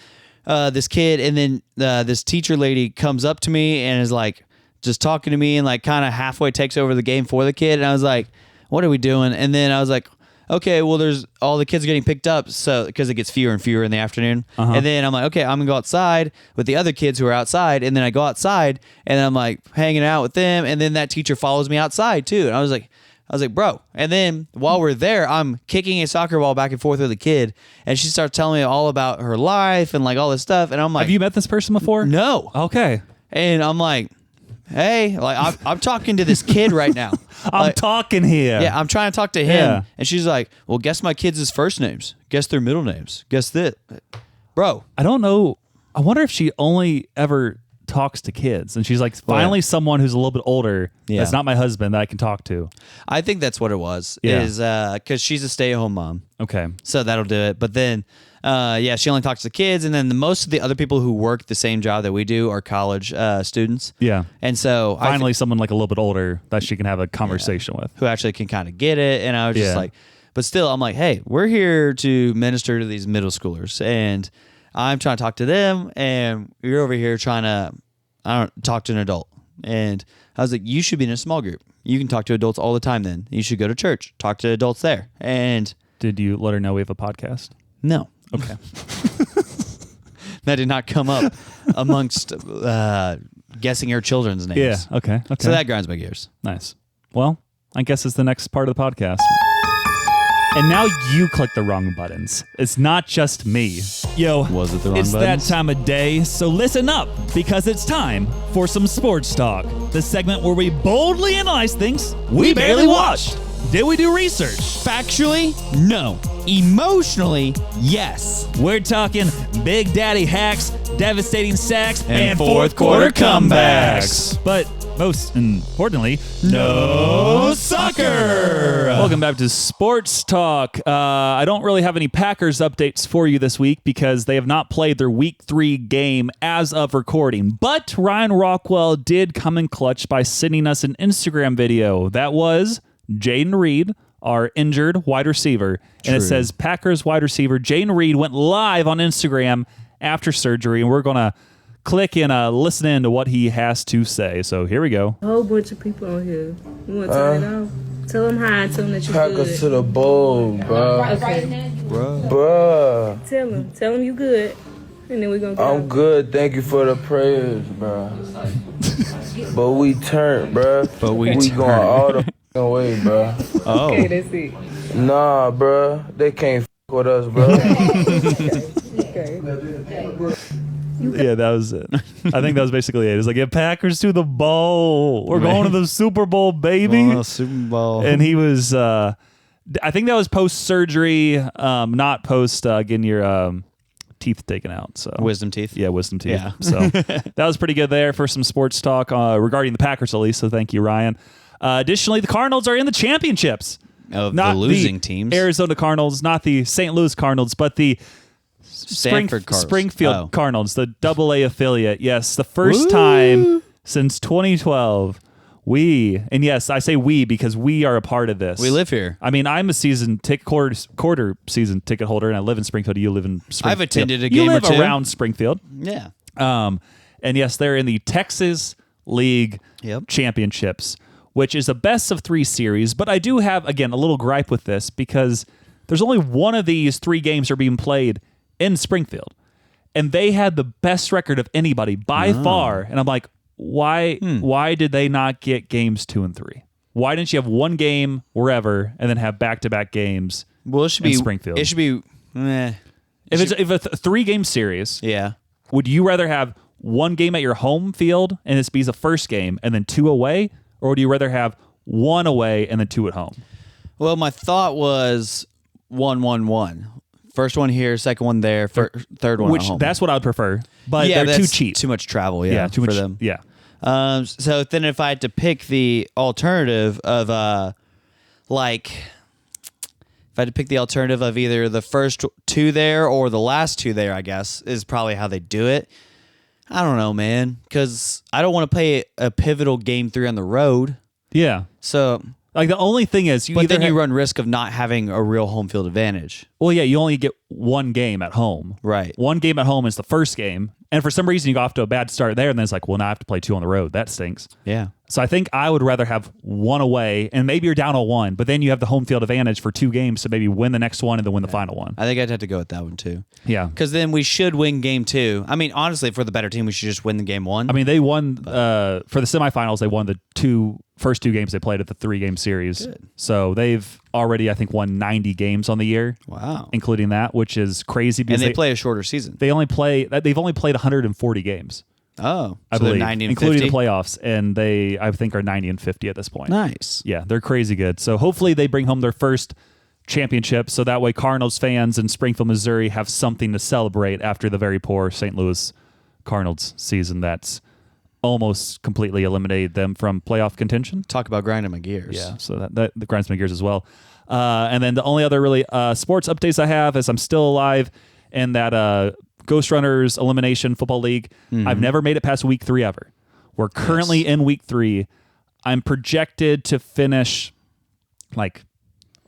this kid, and then this teacher lady comes up to me and is like just talking to me and like kind of halfway takes over the game for the kid. And I was like, what are we doing? And then I was like, okay, well, there's all the kids are getting picked up, so because it gets fewer and fewer in the afternoon. And then I'm like, okay, I'm gonna go outside with the other kids who are outside, and then I go outside and I'm like hanging out with them, and then that teacher follows me outside too. And I was like, bro. And then while we're there, I'm kicking a soccer ball back and forth with a kid, and she starts telling me all about her life and like all this stuff, and I'm like, Have you met this person before? no. Okay. And I'm like, hey, like I'm talking to this kid right now. I'm Like, talking here. yeah, I'm trying to talk to him. Yeah. And she's like, well, guess my kids' first names. Guess their middle names. Guess this. Bro, I don't know. I wonder if she only ever talks to kids, and she's like, finally someone who's a little bit older Yeah. that's not my husband that I can talk to. I think that's what it was. Yeah. Is because she's a stay-at-home mom. Okay. So that'll do it. But then, yeah, she only talks to kids. And then most of the other people who work the same job that we do are college students. Yeah. And so Finally, someone like a little bit older that she can have a conversation with. who actually can kind of get it. And I was just Yeah. like, but still, I'm like, hey, we're here to minister to these middle schoolers. And I'm trying to talk to them. And you're over here trying to, talk to an adult. And I was like, you should be in a small group. You can talk to adults all the time then. You should go to church, talk to adults there. And Did you let her know we have a podcast? no. Okay. That did not come up amongst guessing your children's names. Yeah. Okay. Okay. So that grinds my gears. Nice. Well, I guess it's the next part of the podcast. And now you click the wrong buttons. It's not just me. Yo, Was it the wrong it's buttons? that time of day, so listen up, because it's time for some sports talk. The segment where we boldly analyze things we barely watched. Did we do research? Factually, no. Emotionally, yes. We're talking Big Daddy hacks, devastating sacks, And fourth quarter comebacks. But most importantly, no soccer. Welcome back to Sports Talk. I don't really have any Packers updates for you this week because they have not played their Week 3 game as of recording. But Ryan Rockwell did come in clutch by sending us an Instagram video. That was Jaden Reed, our injured wide receiver. And it True. says Packers wide receiver Jaden Reed went live on Instagram after surgery. And we're going to click and listen in to what he has to say. So here we go. A whole bunch of people on here. You want to turn it off? Tell them hi. Tell them that you're Pack good. us to the bowl, bro. Okay. Bruh, Tell them. Tell them you good. And then we're going to I'm good. Thank you for the prayers, bro. But we turned, bro. But we going turned. all the f***ing way, bro. Oh. Okay, that's it. Nah, bro. They can't f*** with us, bro. Okay. Yeah, that was it. I think that was basically it. It's like, get Packers to the bowl. We're going to the Super Bowl, baby. Oh, Super Bowl. And he was, I think that was post-surgery, not post getting your teeth taken out. So Wisdom teeth. Yeah, wisdom teeth. Yeah. So that was pretty good there for some sports talk regarding the Packers, at least. So thank you, Ryan. Additionally, the Cardinals are in the championships. Of Not the losing the teams. Arizona Cardinals, not the St. Louis Cardinals, but the Stanford Cardinals. Springfield Cardinals, the AA affiliate. Yes, the first time since 2012, and yes, I say we because we are a part of this. We live here. I mean, I'm a quarter season ticket holder, and I live in Springfield. You live in Springfield. I've attended a You game or live two. around Springfield. Yeah. And yes, they're in the Texas League Yep. Championships, which is a best of 3 series. But I do have, again, a little gripe with this because there's only one of these 3 games are being played in Springfield. And they had the best record of anybody by far. And I'm like, why did they not get games 2 and 3? Why didn't you have one game wherever and then have back-to-back games Well, it should in be Springfield? It should be. If a 3-game series, Yeah. would you rather have one game at your home field and this be the first game and then 2 away? Or would you rather have 1 away and then 2 at home? Well, my thought was 1-1-1. First one here, second one there, third one at home. That's what I would prefer. But yeah, they're too that's cheap. Too much travel, yeah, too for much, them. Yeah. So then if I had to pick the alternative of either the first 2 there or the last 2 there, I guess, is probably how they do it. I don't know, man, because I don't want to play a pivotal game 3 on the road. Yeah. So, Like the only thing is you but either then you run risk of not having a real home field advantage. well, yeah, you only get 1 game at home. Right. 1 game at home is the first game. And for some reason you go off to a bad start there and then it's like, well, now I have to play 2 on the road. That stinks. Yeah. So I think I would rather have 1 away and maybe you're down 1, but then you have the home field advantage for 2 games to maybe win the next one and then win the final one. I think I'd have to go with that one too. Yeah. Because then we should win game 2. I mean, honestly, if we're the better team, we should just win the game 1. I mean, they won for the semifinals. They won the first 2 games they played at the 3-game series. Good. So they've already, I think, won 90 games on the year. Wow. Including that, which is crazy because And they play a shorter season. they've only played 140 games. Oh, I so they're believe, 90 and including 50? the playoffs, and they I think are 90 and 50 at this point. Nice. Yeah, they're crazy good. So hopefully they bring home their first championship, so that way Cardinals fans in Springfield, Missouri, have something to celebrate after the very poor St. Louis Cardinals season that's almost completely eliminated them from playoff contention. Talk about grinding my gears. Yeah, so that grinds my gears as well. And then the only other really sports updates I have is I'm still alive in that Ghost Runners Elimination Football League. I've never made it past week 3 ever. We're currently in week 3. I'm projected to finish like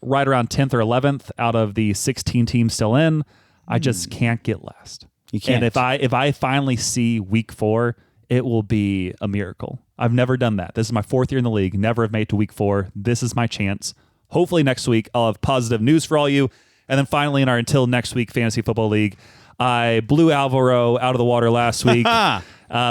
right around 10th or 11th out of the 16 teams still in. I just can't get last. You can't. And if I finally see week 4, it will be a miracle. I've never done that. This is my 4th year in the league. Never have made it to week 4. This is my chance. Hopefully next week I'll have positive news for all you. And then finally in our Until Next Week Fantasy Football League, I blew Alvaro out of the water last week.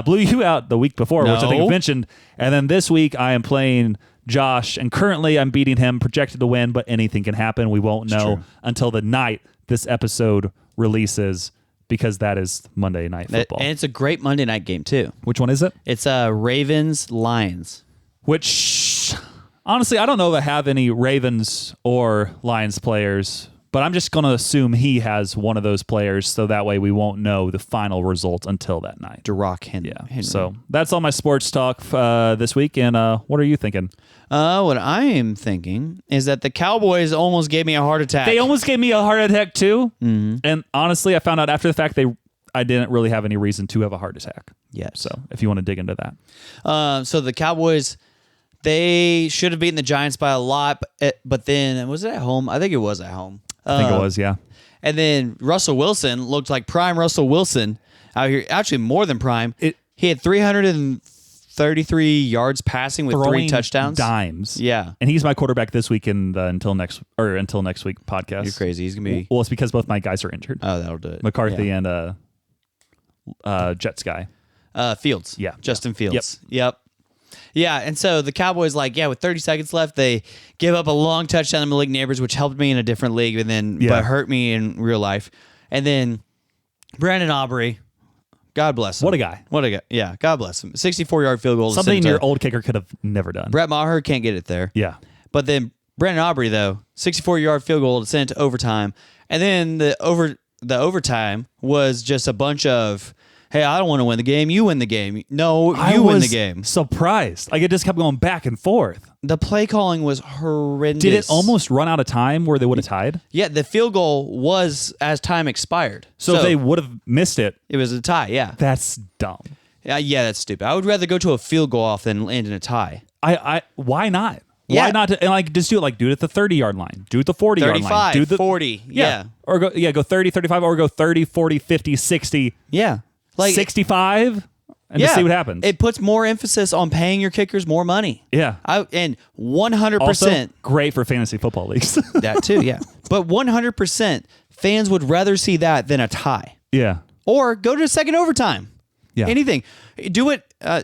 Blew you out the week before, which I think I mentioned. And then this week I am playing Josh, and currently I'm beating him, projected to win, but anything can happen. We won't know until the night this episode releases, because that is Monday Night Football. And it's a great Monday night game too. Which one is it? It's Ravens Lions. Which, honestly, I don't know if I have any Ravens or Lions players, but I'm just going to assume he has one of those players, so that way we won't know the final result until that night. Durock Henry. Yeah. So that's all my sports talk this week. And what are you thinking? What I am thinking is that the Cowboys almost gave me a heart attack. They almost gave me a heart attack too. Mm-hmm. And honestly, I found out after the fact I didn't really have any reason to have a heart attack. Yes. So if you want to dig into that. So the Cowboys, they should have beaten the Giants by a lot, but then, was it at home? I think it was at home. I think it was, yeah. And then Russell Wilson looked like prime Russell Wilson out here, actually more than prime. He had 333 yards passing with 3 touchdowns. Dimes. Yeah. And he's my quarterback this week in the Until Next Week podcast. You're crazy. He's going to be... Well, it's because both my guys are injured. Oh, that'll do it. McCarthy and Jets guy. Fields. Yeah. Justin Fields. Yep. Yeah, and so the Cowboys, with 30 seconds left, they give up a long touchdown to Malik Neighbors, which helped me in a different league, but hurt me in real life. And then Brandon Aubrey, God bless him. What a guy. What a guy. Yeah, God bless him. 64-yard field goal. Something your old kicker could have never done. Brett Maher can't get it there. Yeah. But then Brandon Aubrey, though, 64-yard field goal to send it to overtime. And then the overtime was just a bunch of, hey, I don't want to win the game. You win the game. No, you win the game. Surprised. Like, it just kept going back and forth. The play calling was horrendous. Did it almost run out of time where they would have tied? Yeah, the field goal was as time expired. So if they would have missed it, it was a tie, yeah. that's dumb. Yeah, that's stupid. I would rather go to a field goal off than land in a tie. Why not? Yeah. Why not? And like, just do it at the 30-yard line. Do it the 40-yard line. 35, Do the 40, yeah. Or go 30, 35, or go 30, 40, 50, 60, Yeah. Like 65, and just see what happens. It puts more emphasis on paying your kickers more money. Yeah. And 100%. Also, great for fantasy football leagues. That too, yeah. But 100% fans would rather see that than a tie. Yeah. Or go to a second overtime. Yeah. Anything. Do it.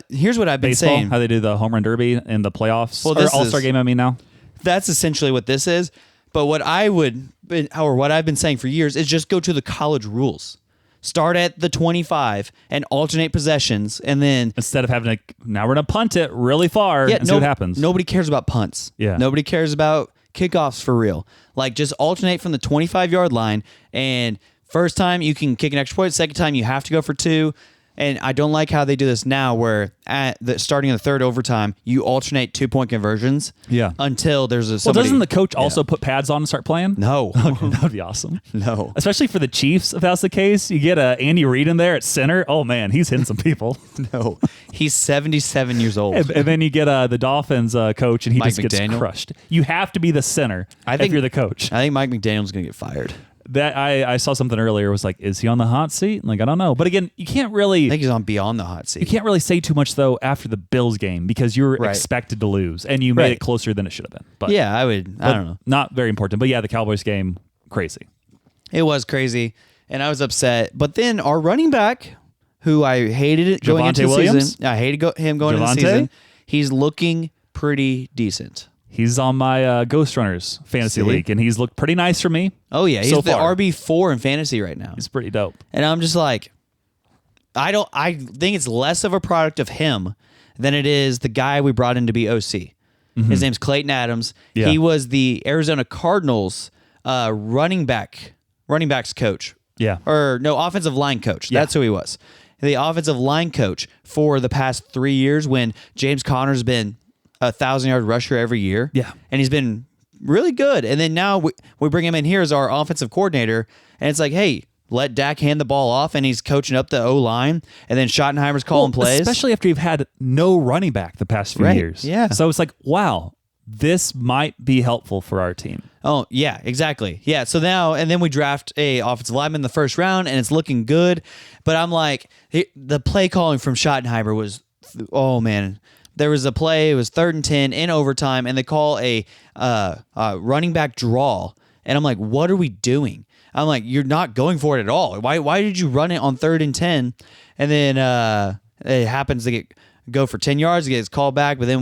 Here's what I've been Baseball, saying. how they do the home run derby in the playoffs, Well, or this All-Star is- game, I mean now. That's essentially what this is. But what what I've been saying for years is just go to the college rules. Start at the 25 and alternate possessions, and then Instead of having to, now we're going to punt it really far and see what happens. Nobody cares about punts. Yeah. Nobody cares about kickoffs for real. Like, just alternate from the 25-yard line, and first time you can kick an extra point, second time you have to go for 2. And I don't like how they do this now, where starting in the third overtime, you alternate 2-point conversions. Yeah. Until there's a Well, somebody. doesn't the coach also put pads on and start playing? No. Okay, that would be awesome. No. Especially for the Chiefs, if that's the case. You get Andy Reid in there at center. Oh, man, he's hitting some people. No. He's 77 years old. And then you get the Dolphins coach, and he Mike just gets McDaniel? crushed. You have to be the center if you're the coach. I think Mike McDaniel's going to get fired. That I saw something earlier, was like, is he on the hot seat? Like, I don't know. But again, you can't really... I think he's on beyond the hot seat. You can't really say too much, though, after the Bills game, because you were Right. expected to lose, and you made Right. it closer than it should have been. But, Yeah, I don't know. Not very important. But yeah, the Cowboys game, crazy. It was crazy, and I was upset. But then our running back, who I hated it going into the Williams? season. I hated him going into the Javonte? season. He's looking pretty decent. He's on my Ghost Runners fantasy See? league, and he's looked pretty nice for me. Oh, yeah. He's So the far. RB4 in fantasy right now. He's pretty dope. And I'm just like, I think it's less of a product of him than it is the guy we brought in to be OC. His name's Clayton Adams. Yeah. He was the Arizona Cardinals running backs coach. Yeah. Or no, offensive line coach. Yeah. That's who he was. The offensive line coach for the past 3 years, when James Conner's been a 1,000-yard rusher every year. Yeah. And he's been really good. And then now we bring him in here as our offensive coordinator, and it's like, hey, let Dak hand the ball off, and he's coaching up the O-line, and then Schottenheimer's calling plays. Especially after you've had no running back the past few Right. years. Yeah. So it's like, wow, this might be helpful for our team. Oh, yeah, exactly. Yeah, so now, and then we draft a offensive lineman in the first round, and it's looking good. But I'm like, the play calling from Schottenheimer was, oh, man. There was a play, it was 3rd and 10 in overtime, and they call a running back draw. And I'm like, what are we doing? I'm like, you're not going for it at all. Why did you run it on 3rd and 10? And then it happens to go for 10 yards, it gets called back, but then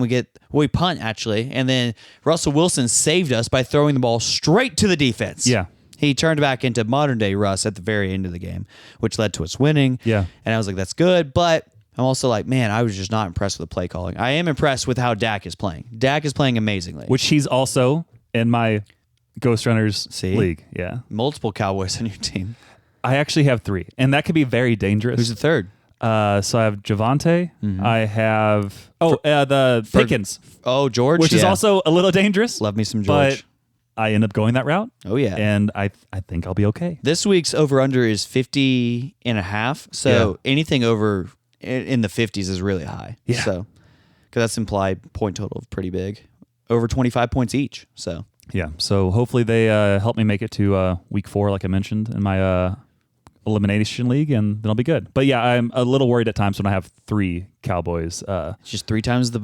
we punt, actually. And then Russell Wilson saved us by throwing the ball straight to the defense. Yeah. He turned back into modern-day Russ at the very end of the game, which led to us winning. Yeah. And I was like, that's good, but I'm also like, man, I was just not impressed with the play calling. I am impressed with how Dak is playing. Dak is playing amazingly. Which he's also in my Ghost Runners league. Yeah. Multiple Cowboys on your team. I actually have 3, and that could be very dangerous. Who's the third? So I have Javonte. I have the Pickens, Oh, George. which is Yeah. also a little dangerous. Love me some George. But I end up going that route. Oh, yeah. And I think I'll be okay. This week's over-under is 50.5. So anything over in the 50s is really high. Yeah. So, because that's implied point total of pretty big. Over 25 points each. So. Yeah. So hopefully they help me make it to week 4, like I mentioned in my elimination league, and then I'll be good. But yeah, I'm a little worried at times when I have 3 Cowboys. It's just 3 times the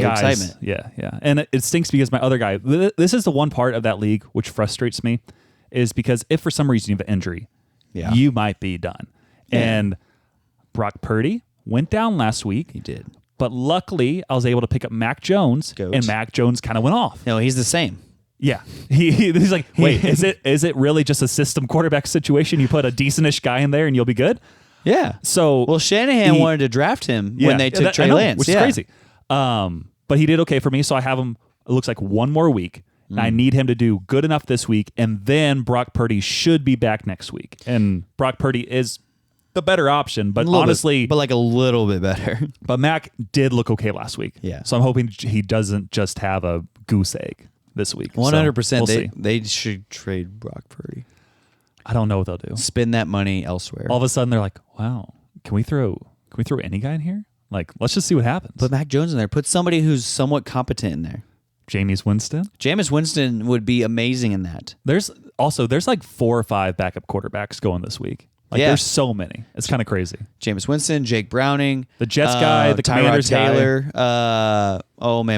guys. excitement. Yeah. And it stinks because my other guy, this is the one part of that league which frustrates me, is because if for some reason you have an injury, Yeah. you might be done. Yeah. And Brock Purdy went down last week. He did. But luckily, I was able to pick up Mac Jones, Goat. and Mac Jones kind of went off. No, he's the same. Yeah. He's like, wait, is it really just a system quarterback situation? You put a decentish guy in there and you'll be good? Yeah. So Well, Shanahan wanted to draft him when they took Trey Lance, which is crazy. But he did okay for me, so I have him. It looks like one more week. And I need him to do good enough this week, and then Brock Purdy should be back next week. And Brock Purdy is the better option, but honestly, but like a little bit better. But Mac did look okay last week. Yeah. So I'm hoping he doesn't just have a goose egg this week. 100%. They should trade Brock Purdy. I don't know what they'll do. Spend that money elsewhere. All of a sudden, they're like, "Wow, can we throw any guy in here? Like, let's just see what happens." Put Mac Jones in there. Put somebody who's somewhat competent in there. Jameis Winston. Jameis Winston would be amazing in that. There's like 4 or 5 backup quarterbacks going this week. Like there's so many. It's kind of crazy. Jameis Winston, Jake Browning, the Jets guy, the Commanders Taylor, guy.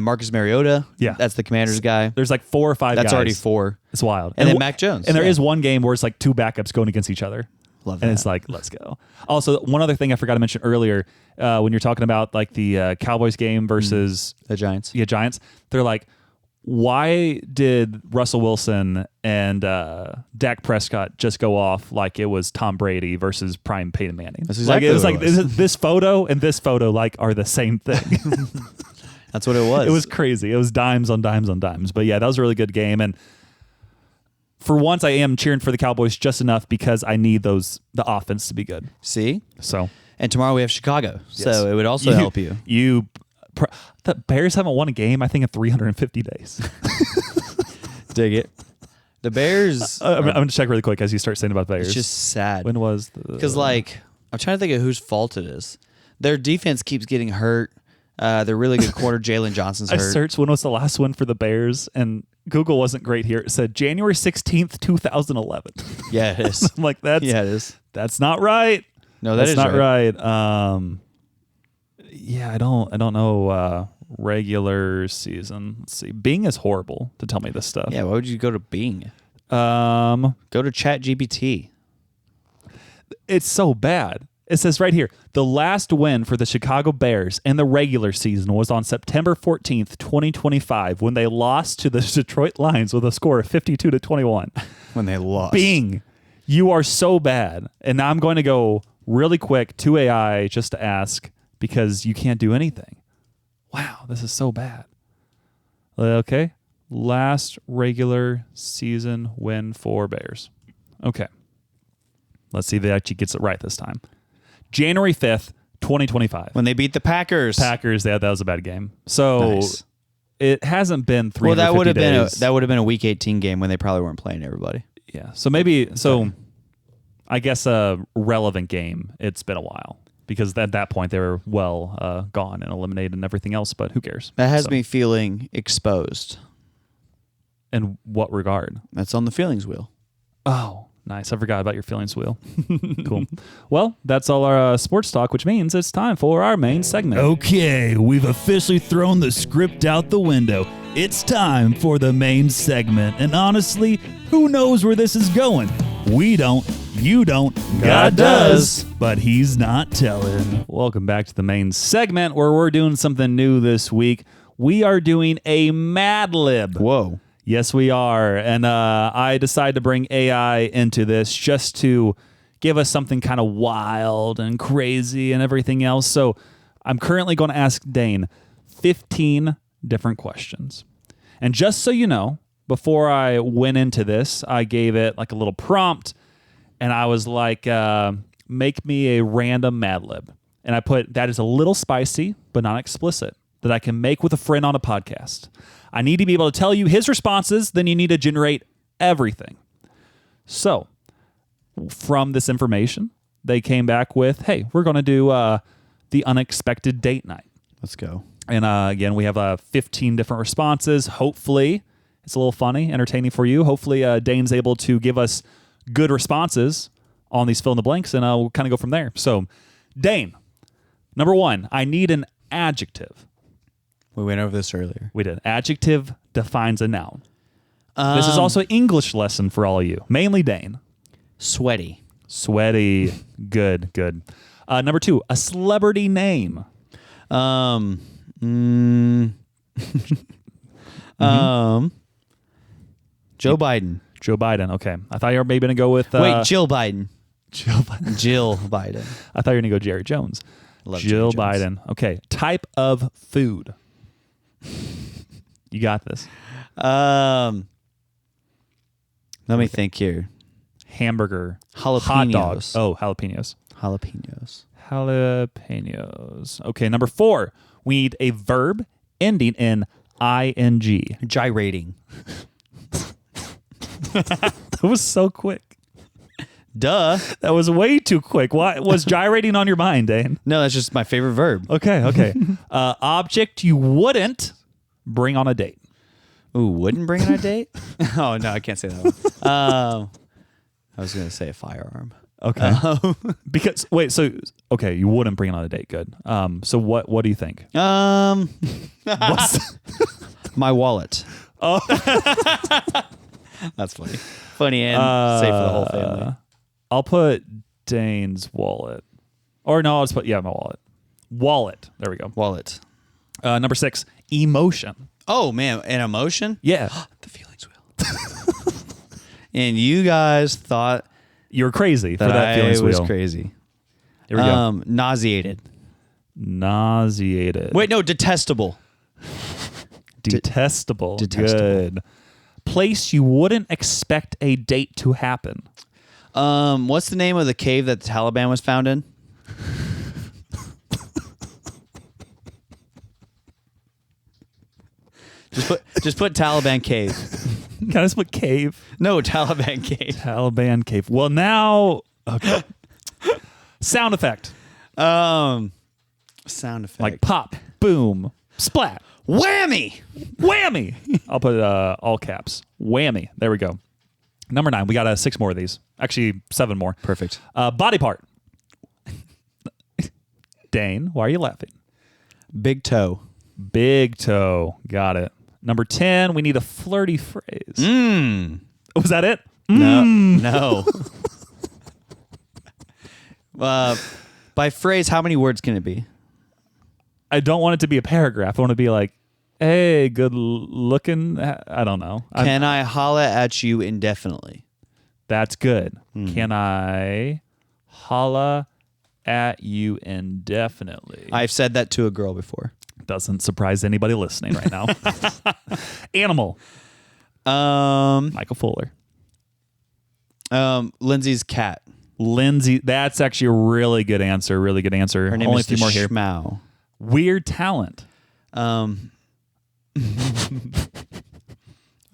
Marcus Mariota. Yeah, that's the Commanders guy. There's like 4 or 5 guys. That's already 4. It's wild. And then Mac Jones. And there is one game where it's like 2 backups going against each other. Love that. And it's like, let's go. Also, one other thing I forgot to mention earlier, when you're talking about like the Cowboys game versus the Giants. Yeah, Giants. They're like, why did Russell Wilson and Dak Prescott just go off like it was Tom Brady versus prime Peyton Manning? That's exactly it was what like it was. this photo and this photo like are the same thing. That's what it was. It was crazy. It was dimes on dimes on dimes. But yeah, that was a really good game. And for once, I am cheering for the Cowboys just enough because I need the offense to be good. See? So, and tomorrow we have Chicago, so it would also help you. The Bears haven't won a game, I think, in 350 days. Dig it. The Bears. I'm going to check really quick as you start saying about the Bears. It's just sad. When was because I'm trying to think of whose fault it is. Their defense keeps getting hurt. Their really good corner, Jalen Johnson's hurt. I searched when was the last one for the Bears, and Google wasn't great here. It said January 16th, 2011. Yeah, it is. I'm like, it is. That's not right. No, that's not right. Yeah, I don't know regular season. Let's see. Bing is horrible to tell me this stuff. Yeah, why would you go to Bing? Go to ChatGPT. It's so bad. It says right here, the last win for the Chicago Bears in the regular season was on September 14th, 2025, when they lost to the Detroit Lions with a score of 52-21. When they lost. Bing, you are so bad. And now I'm going to go really quick to AI just to ask, because you can't do anything. Wow, this is so bad. Okay. Last regular season win for Bears. Okay. Let's see if it actually gets it right this time. January 5th, 2025. When they beat the Packers. That was a bad game. So nice. It hasn't been 350 Well, that would have days. been a Week 18 game when they probably weren't playing everybody. Yeah. So I guess a relevant game. It's been a while. Because at that point, they were gone and eliminated and everything else, but who cares? That has me feeling exposed. In what regard? That's on the feelings wheel. Oh, nice. I forgot about your feelings wheel. Cool. Well, that's all our sports talk, which means it's time for our main segment. Okay, we've officially thrown the script out the window. It's time for the main segment. And honestly, who knows where this is going? We don't. You don't. God does. But he's not telling. Welcome back to the main segment where we're doing something new this week. We are doing a Mad Lib. Whoa. Yes, we are. And I decided to bring AI into this just to give us something kind of wild and crazy and everything else. So I'm currently going to ask Dane 15 different questions. And just so you know, before I went into this, I gave it like a little prompt. And I was like, make me a random Mad Lib. And I put, that is a little spicy, but not explicit, that I can make with a friend on a podcast. I need to be able to tell you his responses, then you need to generate everything. So, from this information, they came back with, hey, we're going to do the unexpected date night. Let's go. And again, we have 15 different responses. Hopefully, it's a little funny, entertaining for you. Hopefully, Dane's able to give us good responses on these fill in the blanks, and we'll kind of go from there. So, Dane, number 1, I need an adjective. We went over this earlier. We did. Adjective defines a noun. This is also an English lesson for all of you, mainly Dane. Sweaty. Sweaty. Good. Number 2, a celebrity name. Joe Biden. Joe Biden. Okay. I thought you were maybe going to go with... Wait, Jill Biden. Jill Biden. Jill Biden. I thought you were going to go Jerry Jones. Love Jill Jerry Jones. Biden. Okay. Type of food. You got this. Let me think here. Hamburger. Jalapenos. Hot dogs. Oh, jalapenos. Jalapenos. Jalapenos. Okay, number 4. We need a verb ending in ing. Gyrating. That was so quick. Duh. That was way too quick. Why was gyrating on your mind, Dane? No, that's just my favorite verb. Okay. Object you wouldn't bring on a date. Ooh, wouldn't bring on a date? Oh, no, I can't say that one. I was going to say a firearm. Okay. Because okay, you wouldn't bring it on a date. Good. So what do you think? What's my wallet. Oh, That's funny. Funny and safe for the whole family. I'll put Dane's wallet. Or no, I'll just put my wallet. Wallet. There we go. Wallet. Number 6, emotion. Oh man, an emotion? Yeah. The feelings wheel. And you guys thought You were crazy for that that I feelings was wheel. crazy. Here we go. Nauseated. Nauseated. Wait, no, detestable. Detestable. Detestable. Good. Place you wouldn't expect a date to happen. What's the name of the cave that the Taliban was found in? Just put Taliban cave. Can I just put cave? No, Taliban cave. Taliban cave. Well, now, okay. Sound effect. Sound effect. Like pop, boom, splat, whammy. whammy. I'll put all caps. Whammy. There we go. Number 9. We got 6 more of these. Actually, 7 more. Perfect. Body part. Dane, why are you laughing? Big toe. Big toe. Got it. Number 10, we need a flirty phrase. Was that it? No. By phrase, how many words can it be? I don't want it to be a paragraph. I want to be like, hey, good looking. I don't know. Can I holla at you indefinitely? That's good. Can I holla at you indefinitely? I've said that to a girl before. Doesn't surprise anybody listening right now. Animal. Michael Fuller. Lindsay's cat. Lindsay. That's actually a really good answer. Really good answer. Her name Only is a few more here. Schmau. Weird talent. This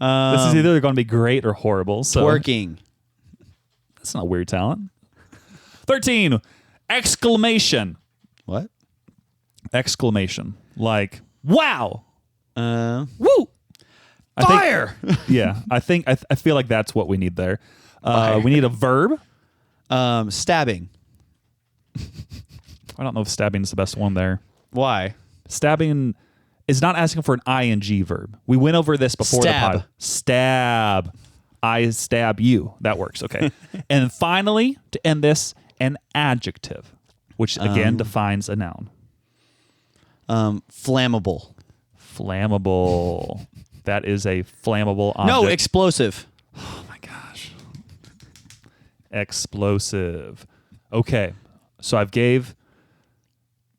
is either going to be great or horrible. So Twerking. that's not weird talent. 13. Exclamation. What? Exclamation. Like, wow. Fire. Woo. I feel like that's what we need there. We need a verb. Stabbing. I don't know if stabbing is the best one there. Why? Stabbing is not asking for an ing verb. We went over this before Stab. the pod. Stab. I stab you. That works. Okay. And finally, to end this, an adjective, which again defines a noun. Flammable. Flammable. That is a flammable object. No, explosive. Oh my gosh. Explosive. Okay. So I've gave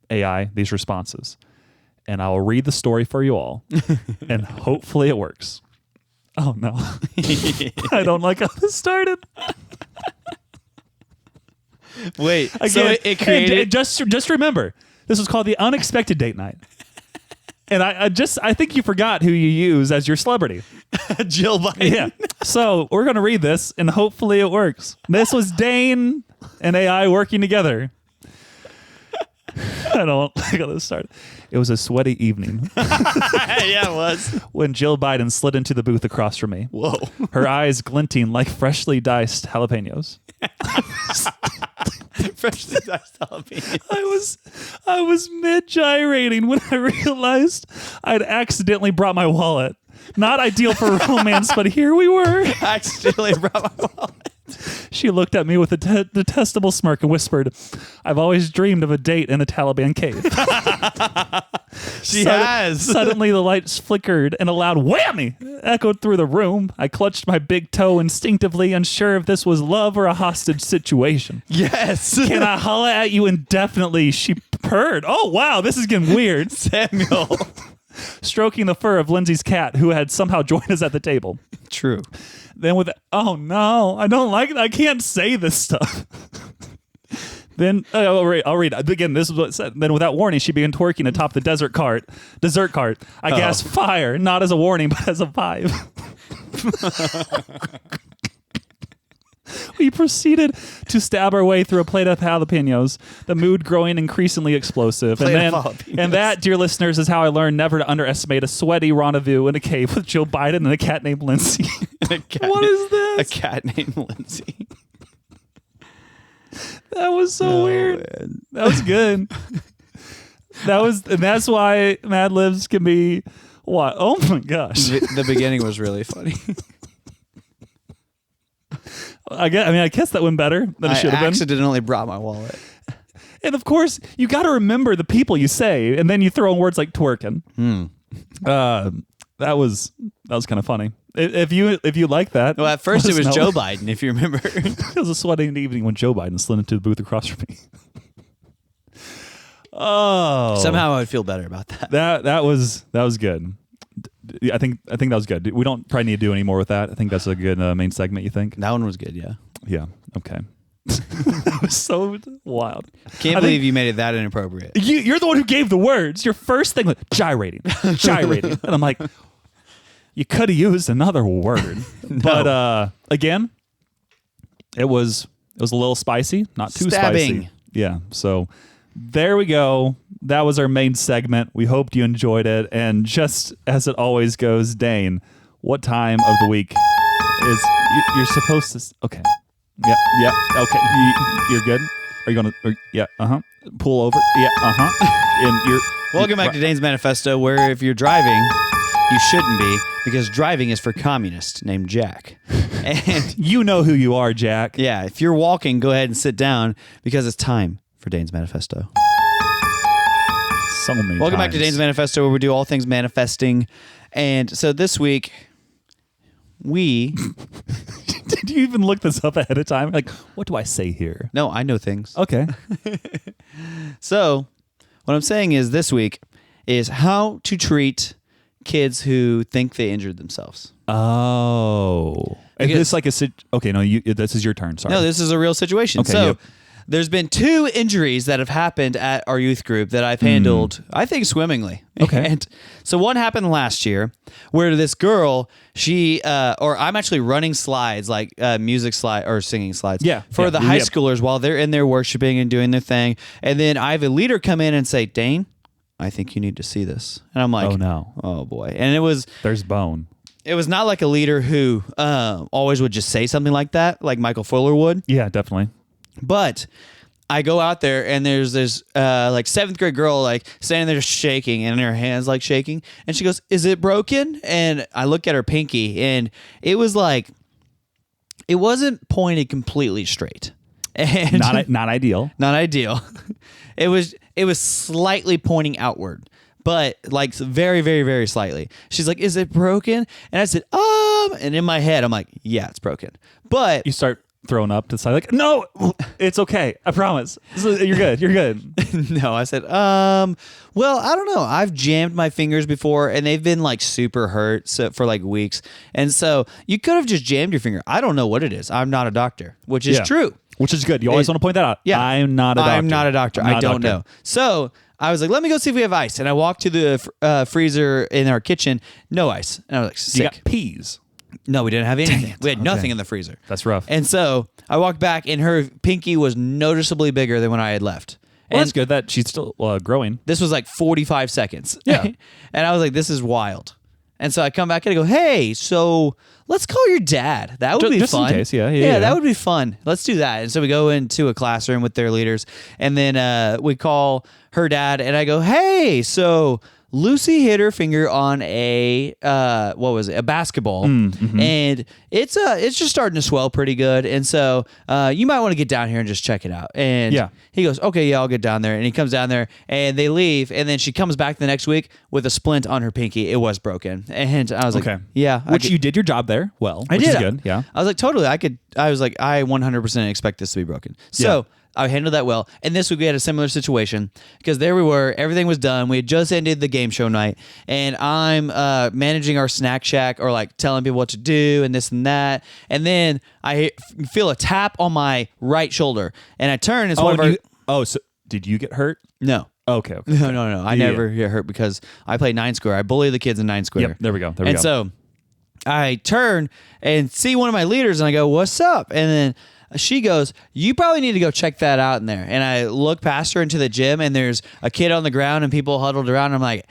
AI these responses, and I will read the story for you all, and hopefully it works. Oh no. I don't like how this started. Wait, Again, so it created... just remember, this was called the unexpected date night. And I think you forgot who you use as your celebrity. Jill Biden. Yeah. So we're going to read this, and hopefully it works. This was Dane and AI working together. I don't like how this started. It was a sweaty evening Yeah, it was. when Jill Biden slid into the booth across from me. Whoa. Her eyes glinting like freshly diced jalapenos. Freshly diced jalapenos. I was mid gyrating when I realized I'd accidentally brought my wallet. Not ideal for romance, but here we were. Accidentally brought my wallet. She looked at me with a detestable smirk and whispered, "I've always dreamed of a date in a Taliban cave." She has. Suddenly the lights flickered and a loud whammy echoed through the room. I clutched my big toe instinctively, unsure if this was love or a hostage situation. Yes. "Can I holla at you indefinitely?" she purred. Oh, wow, this is getting weird. Samuel. Stroking the fur of Lindsay's cat, who had somehow joined us at the table. True. Then oh no, I don't like it. I can't say this stuff. Then I'll read. Again, this is what it said. Then without warning, she began twerking atop the dessert cart. I gasped fire, not as a warning, but as a vibe. We proceeded to stab our way through a plate of jalapenos, the mood growing increasingly explosive. And that, dear listeners, is how I learned never to underestimate a sweaty rendezvous in a cave with Joe Biden and a cat named Lindsay. What is this? A cat named Lindsay. That was so weird. Man. That was good. And that's why Mad Libs can be what? Oh my gosh. The beginning was really funny. I guess that went better than it should have been. I accidentally brought my wallet. And of course, you got to remember the people you say, and then you throw in words like twerking. That was kind of funny. If you like that, well, at first it was Joe Biden, if you remember. It was a sweaty evening when Joe Biden slid into the booth across from me. Oh, somehow I would feel better about that. That was good. I think that was good. We don't probably need to do any more with that. I think that's a good main segment. You think that one was good? Yeah. Yeah. Okay. That was so wild. Can't believe you made it that inappropriate. You're the one who gave the words. Your first thing was gyrating, and I'm like, you could have used another word. No. But again, it was a little spicy, not too spicy. Yeah. So there we go. That was our main segment. We hoped you enjoyed it. And just as it always goes, Dane, what time of the week is you're supposed to? Okay. Yeah. Okay. You're good. Are you gonna? Yeah. Pull over. Yeah. And you're. Welcome back to Dane's Manifesto, where if you're driving, you shouldn't be, because driving is for communists named Jack. And you know who you are, Jack. Yeah. If you're walking, go ahead and sit down, because it's time for Dane's Manifesto. So many Welcome times. back to Dane's Manifesto, where we do all things manifesting. And so this week, we... Did you even look this up ahead of time? Like, what do I say here? No, I know things. Okay. So what I'm saying is this week is how to treat kids who think they injured themselves. Oh. Is this like okay, no, this is your turn. Sorry. No, this is a real situation. Okay, so there's been 2 injuries that have happened at our youth group that I've handled, I think, swimmingly. Okay. And so one happened last year where this girl, I'm actually running slides, like music slide or singing slides for the high schoolers while they're in there worshiping and doing their thing. And then I have a leader come in and say, "Dane, I think you need to see this." And I'm like, oh no. Oh boy. And there's bone. It was not like a leader who always would just say something like that, like Michael Fuller would. Yeah, definitely. But I go out there and there's this like 7th grade girl like standing there just shaking and her hands like shaking. And she goes, "Is it broken?" And I look at her pinky and it was like, it wasn't pointed completely straight. And not ideal. Not ideal. It was slightly pointing outward, but like very, very, very slightly. She's like, "Is it broken?" And I said, and in my head, I'm like, "Yeah, it's broken." But you start throwing up to the side, like, "No, it's okay. I promise. You're good. You're good." No, I said, well, I don't know. I've jammed my fingers before and they've been like super hurt for like weeks. And so you could have just jammed your finger. I don't know what it is. I'm not a doctor, which is true. Which is good. You always want to point that out. Yeah. I'm not a doctor. I'm not a doctor. I don't know. So I was like, let me go see if we have ice. And I walked to the freezer in our kitchen. No ice. And I was like, sick. You got peas. No, we didn't have anything. We had nothing in the freezer. That's rough. And so I walked back and her pinky was noticeably bigger than when I had left. Well, that's good that she's still growing. This was like 45 seconds. Yeah. And I was like, this is wild. And so I come back and I go, "Hey, so let's call your dad. That would be just fun." In case, yeah. That would be fun. Let's do that. And so we go into a classroom with their leaders, and then we call her dad, and I go, "Hey, so Lucy hit her finger on a a basketball, and it's just starting to swell pretty good. And so you might want to get down here and just check it out. And he goes, okay, yeah, I'll get down there. And he comes down there, and they leave. And then she comes back the next week with a splint on her pinky. It was broken, and I was like, yeah, you did your job there well. I which did. Is good. Yeah, I was like, totally. I was like, I 100% expect this to be broken. So. Yeah. I handled that well. And this week we had a similar situation because there we were. Everything was done. We had just ended the game show night. And I'm managing our snack shack or like telling people what to do and this and that. And then I feel a tap on my right shoulder. And I turn. It's one of our... so did you get hurt? No. Okay. No. I never get hurt because I play 9 square. I bully the kids in 9 square. Yep, there we go. And so I turn and see one of my leaders and I go, what's up? And then... she goes, you probably need to go check that out in there. And I look past her into the gym, and there's a kid on the ground and people huddled around. I'm like,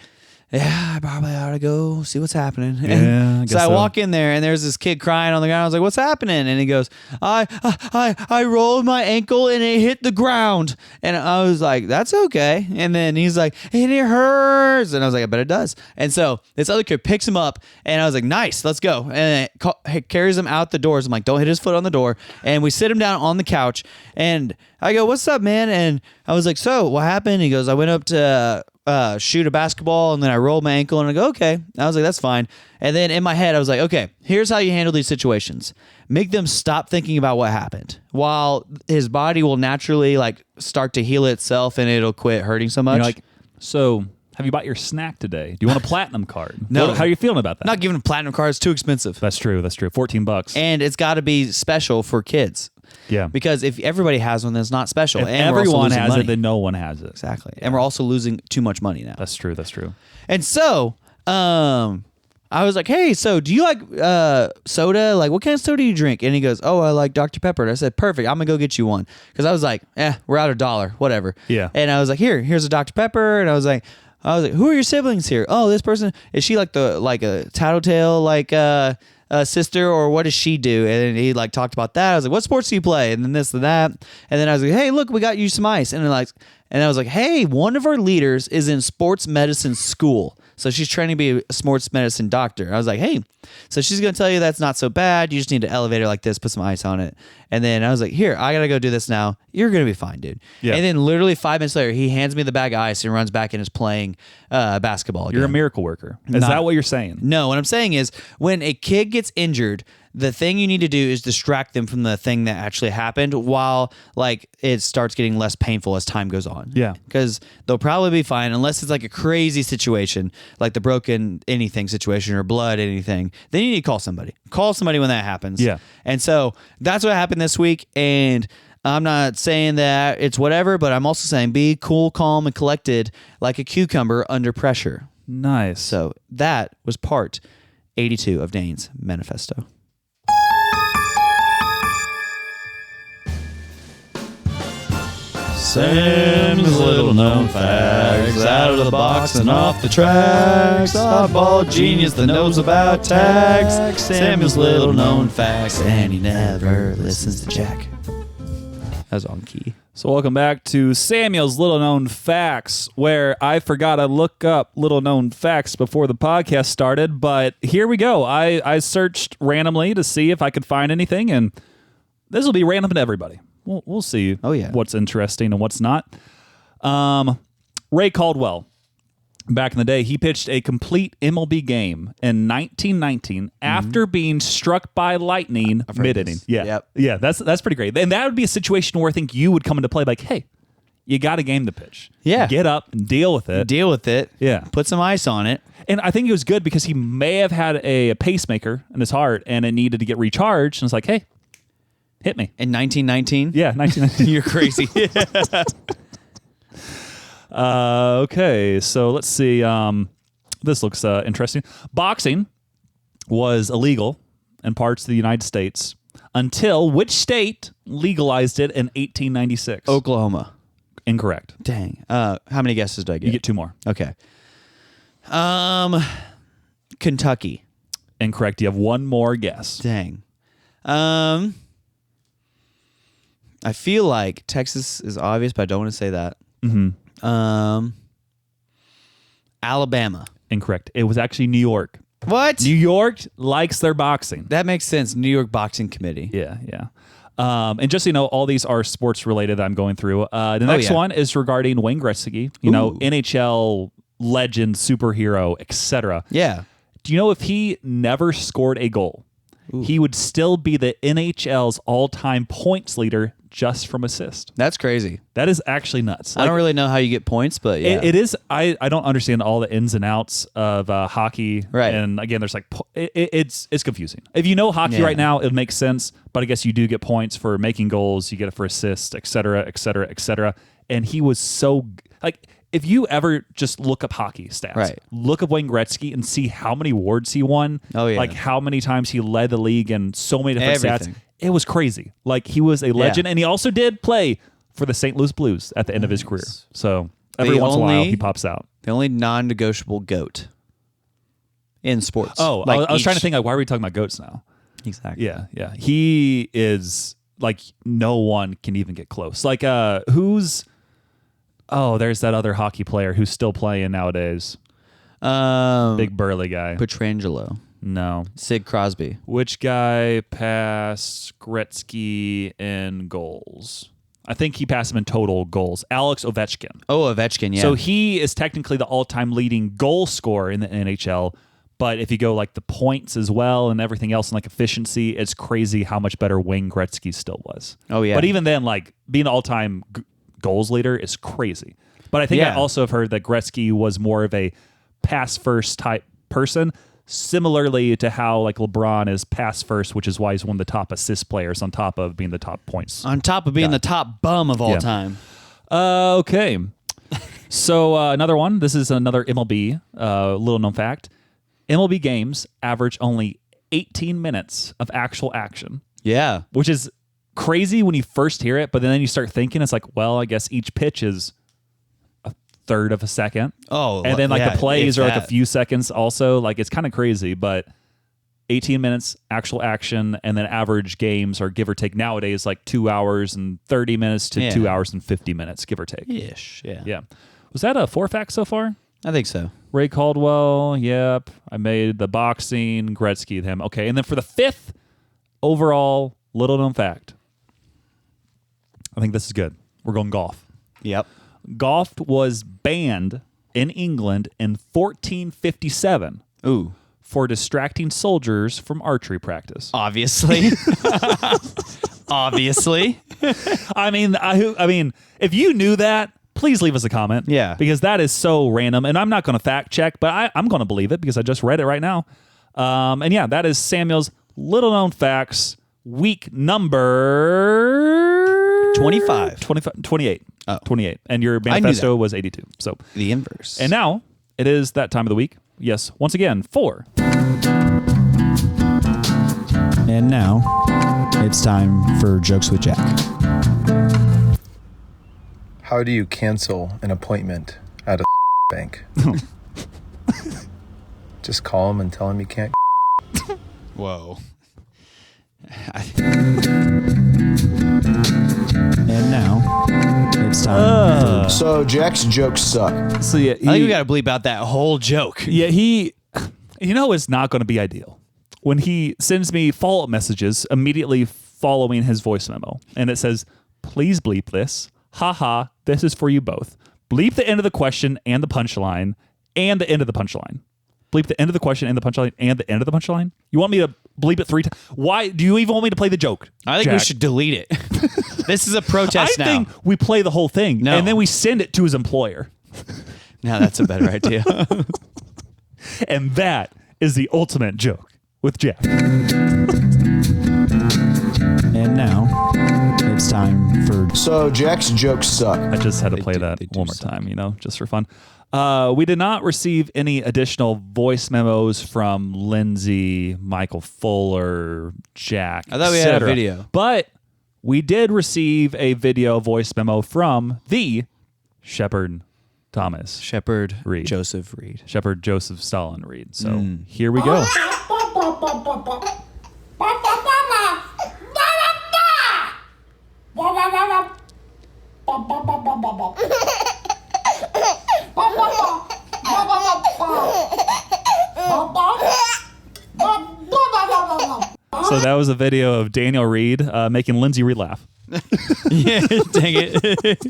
yeah, I probably ought to go see what's happening. Yeah, so I walk in there, and there's this kid crying on the ground. I was like, what's happening? And he goes, I rolled my ankle, and it hit the ground. And I was like, that's okay. And then he's like, and it hurts. And I was like, I bet it does. And so this other kid picks him up, and I was like, nice, let's go. And it carries him out the doors. I'm like, don't hit his foot on the door. And we sit him down on the couch, and I go, what's up, man? And I was like, so what happened? He goes, I went up to... shoot a basketball, and then I rolled my ankle, and I go, okay. I was like, that's fine. And then in my head, I was like, okay, here's how you handle these situations. Make them stop thinking about what happened, while his body will naturally like start to heal itself, and it'll quit hurting so much. You're like, so have you bought your snack today? Do you want a platinum card? No. How are you feeling about that? Not giving a platinum card. It's too expensive. That's true. $14. And it's got to be special for kids. Yeah. Because if everybody has one, then it's not special. If and everyone has money. it, then no one has it. Exactly. Yeah. And we're also losing too much money now. That's true. And so, I was like, hey, so do you like soda? Like, what kind of soda do you drink? And he goes, oh, I like Dr. Pepper. And I said, perfect. I'm going to go get you one. Because I was like, we're out $1, whatever. Yeah. And I was like, here's a Dr. Pepper. And I was like, who are your siblings here? Oh, this person, is she like a tattletale, sister, or what does she do? And he like talked about that. I was like, what sports do you play? And then this and that. And then I was like, hey, look, we got you some ice. And I was like, hey, one of our leaders is in sports medicine school. So she's training to be a sports medicine doctor. I was like, hey, so she's going to tell you that's not so bad. You just need an elevator like this, put some ice on it. And then I was like, here, I got to go do this now. You're going to be fine, dude. Yeah. And then literally 5 minutes later, he hands me the bag of ice and runs back and is playing basketball again. You're a miracle worker. Is that what you're saying? No, what I'm saying is when a kid gets injured, the thing you need to do is distract them from the thing that actually happened while like it starts getting less painful as time goes on. Yeah. Because they'll probably be fine unless it's like a crazy situation, like the broken anything situation or blood anything. Then you need to call somebody. Call somebody when that happens. Yeah. And so that's what happened this week. And I'm not saying that it's whatever, but I'm also saying be cool, calm, and collected like a cucumber under pressure. Nice. So that was part 82 of Dane's manifesto. Sam's little known facts, out of the box and off the tracks. Oddball genius that knows about tax. Samuel's little known facts, and he never listens to Jack. That was on key. So welcome back to Samuel's Little Known Facts, where I forgot to look up little known facts before the podcast started, but here we go. I searched randomly to see if I could find anything, and this will be random to everybody. We'll see what's interesting and what's not. Ray Caldwell, back in the day, he pitched a complete MLB game in 1919 after being struck by lightning mid-inning. Yeah, Yep. Yeah, that's pretty great. And that would be a situation where I think you would come into play like, hey, you got a game to pitch. Yeah. Get up and deal with it. Yeah. Put some ice on it. And I think it was good because he may have had a pacemaker in his heart and it needed to get recharged. And it's like, hey, hit me. In 1919? Yeah, 1919. You're crazy. Okay, so let's see. This looks interesting. Boxing was illegal in parts of the United States until which state legalized it in 1896? Oklahoma. Incorrect. Dang. How many guesses do I get? You get 2 more. Okay. Kentucky. Incorrect. You have 1 more guess. Dang. I feel like Texas is obvious, but I don't want to say that. Mm-hmm. Alabama. Incorrect. It was actually New York. What? New York likes their boxing. That makes sense. New York Boxing Committee. Yeah. And just so you know, all these are sports related that I'm going through. The next one is regarding Wayne Gretzky, NHL legend, superhero, etc. Yeah. Do you know if he never scored a goal, he would still be the NHL's all-time points leader just from assist? That's crazy. That is actually nuts. I don't really know how you get points, but yeah. It is. I don't understand all the ins and outs of hockey. Right. And again, there's like it's confusing. If you know hockey right now, it makes sense. But I guess you do get points for making goals. You get it for assists, et cetera, et cetera, et cetera. And he was so like. If you ever just look up hockey stats, look up Wayne Gretzky and see how many awards he won, like how many times he led the league and so many different stats. It was crazy. Like he was a legend, and he also did play for the St. Louis Blues at the end of his career. So every once in a while, he pops out. The only non-negotiable GOAT in sports. Oh, like I was trying to think, like, why are we talking about GOATs now? Exactly. Yeah. He is like no one can even get close. Like who's... Oh, there's that other hockey player who's still playing nowadays. Big burly guy. Pietrangelo. No. Sid Crosby. Which guy passed Gretzky in goals? I think he passed him in total goals. Alex Ovechkin. Oh, Ovechkin, yeah. So he is technically the all-time leading goal scorer in the NHL. But if you go like the points as well and everything else and like efficiency, it's crazy how much better Wayne Gretzky still was. Oh, yeah. But even then, like being an all-time goals leader is crazy. But I think I also have heard that Gretzky was more of a pass first type person, similarly to how like LeBron is pass first, which is why he's one of the top assist players on top of being the top points. On top of being the top bum of all time. Okay. So another one. This is another MLB little known fact. MLB games average only 18 minutes of actual action. Yeah. Which is crazy when you first hear it, but then you start thinking it's like, well, I guess each pitch is a third of a second. Oh, and then like the plays are like a few seconds also. Like it's kind of crazy, but 18 minutes actual action, and then average games are give or take nowadays like 2 hours and 30 minutes to 2 hours and 50 minutes, give or take. Ish, yeah. Yeah. Was that a 4 fact so far? I think so. Ray Caldwell, yep. I made the boxing, Gretzky, him. Okay, and then for the 5th overall little known fact, I think this is good. We're going golf. Yep. Golf was banned in England in 1457 for distracting soldiers from archery practice. Obviously. Obviously. I mean, if you knew that, please leave us a comment. Yeah. Because that is so random. And I'm not going to fact check, but I'm going to believe it because I just read it right now. And yeah, that is Samuel's little known facts week number 28. Oh. 28. And your manifesto was 82. So the inverse. And now it is that time of the week. Yes, once again, for. And now it's time for Jokes with Jack. How do you cancel an appointment at a bank? Just call him and tell him you can't. Whoa. And now it's time for... So Jack's jokes suck. So yeah, I think we got to bleep out that whole joke. Yeah, it's not going to be ideal when he sends me follow-up messages immediately following his voice memo, and it says, "Please bleep this. Haha, this is for you both. Bleep the end of the question and the punchline and the end of the punchline. Bleep the end of the question and the punchline and the end of the punchline. You want me to bleep it 3 times? Why do you even want me to play the joke? I think we should delete it. This is a protest now. I think we play the whole thing and then we send it to his employer. Now that's a better idea. And that is the ultimate joke with Jack. And now it's time for... So Jack's jokes suck. I just had to play that one more time, just for fun. We did not receive any additional voice memos from Lindsay, Michael Fuller, Jack. I thought we had a video. But we did receive a video voice memo from the Shepard Thomas. Shepard Reed. Joseph Reed. Shepard Joseph Stalin Reed. So here we go. So that was a video of Daniel Reed making Lindsay Reed laugh. Yeah, dang it.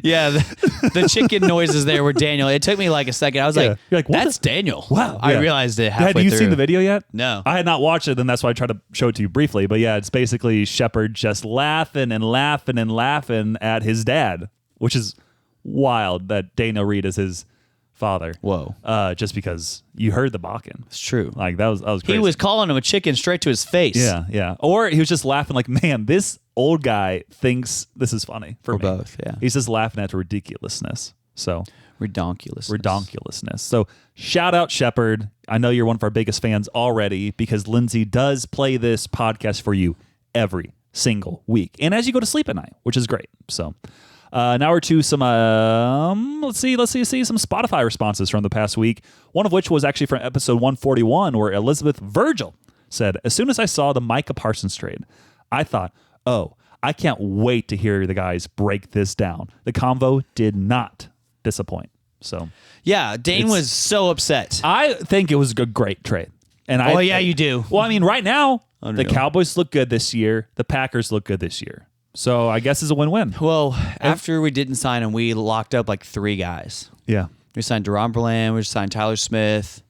Yeah, the chicken noises there were Daniel. It took me like a second. I was like, You're like, what that's Daniel. Wow. I Yeah. realized it halfway Had you through. seen the video yet? No. I had not watched it, and that's why I tried to show it to you briefly. But yeah, it's basically Shepard just laughing and laughing and laughing at his dad, which is wild that Daniel Reed is his father. Whoa. Just because you heard the Bakken. It's true. Like that was crazy. He was calling him a chicken straight to his face. Yeah, yeah. Or he was just laughing like, man, this old guy thinks this is funny for Or me. both, yeah. He's just laughing at the ridiculousness. So Redonkulousness. So shout out Shepard. I know you're one of our biggest fans already because Lindsay does play this podcast for you every single week. And as you go to sleep at night, which is great. So now we're to some let's see some Spotify responses from the past week. One of which was actually from episode 141 where Elizabeth Virgil said, as soon as I saw the Micah Parsons trade, I thought, oh, I can't wait to hear the guys break this down. The convo did not disappoint. So Yeah, Dane was so upset. I think it was a great trade. And Oh, yeah, you do. Well, I mean, right now, Unreal. the Cowboys look good this year. The Packers look good this year. So I guess it's a win-win. Well, after we didn't sign him, we locked up like 3 guys. Yeah. We signed Deron Berland, we signed Tyler Smith,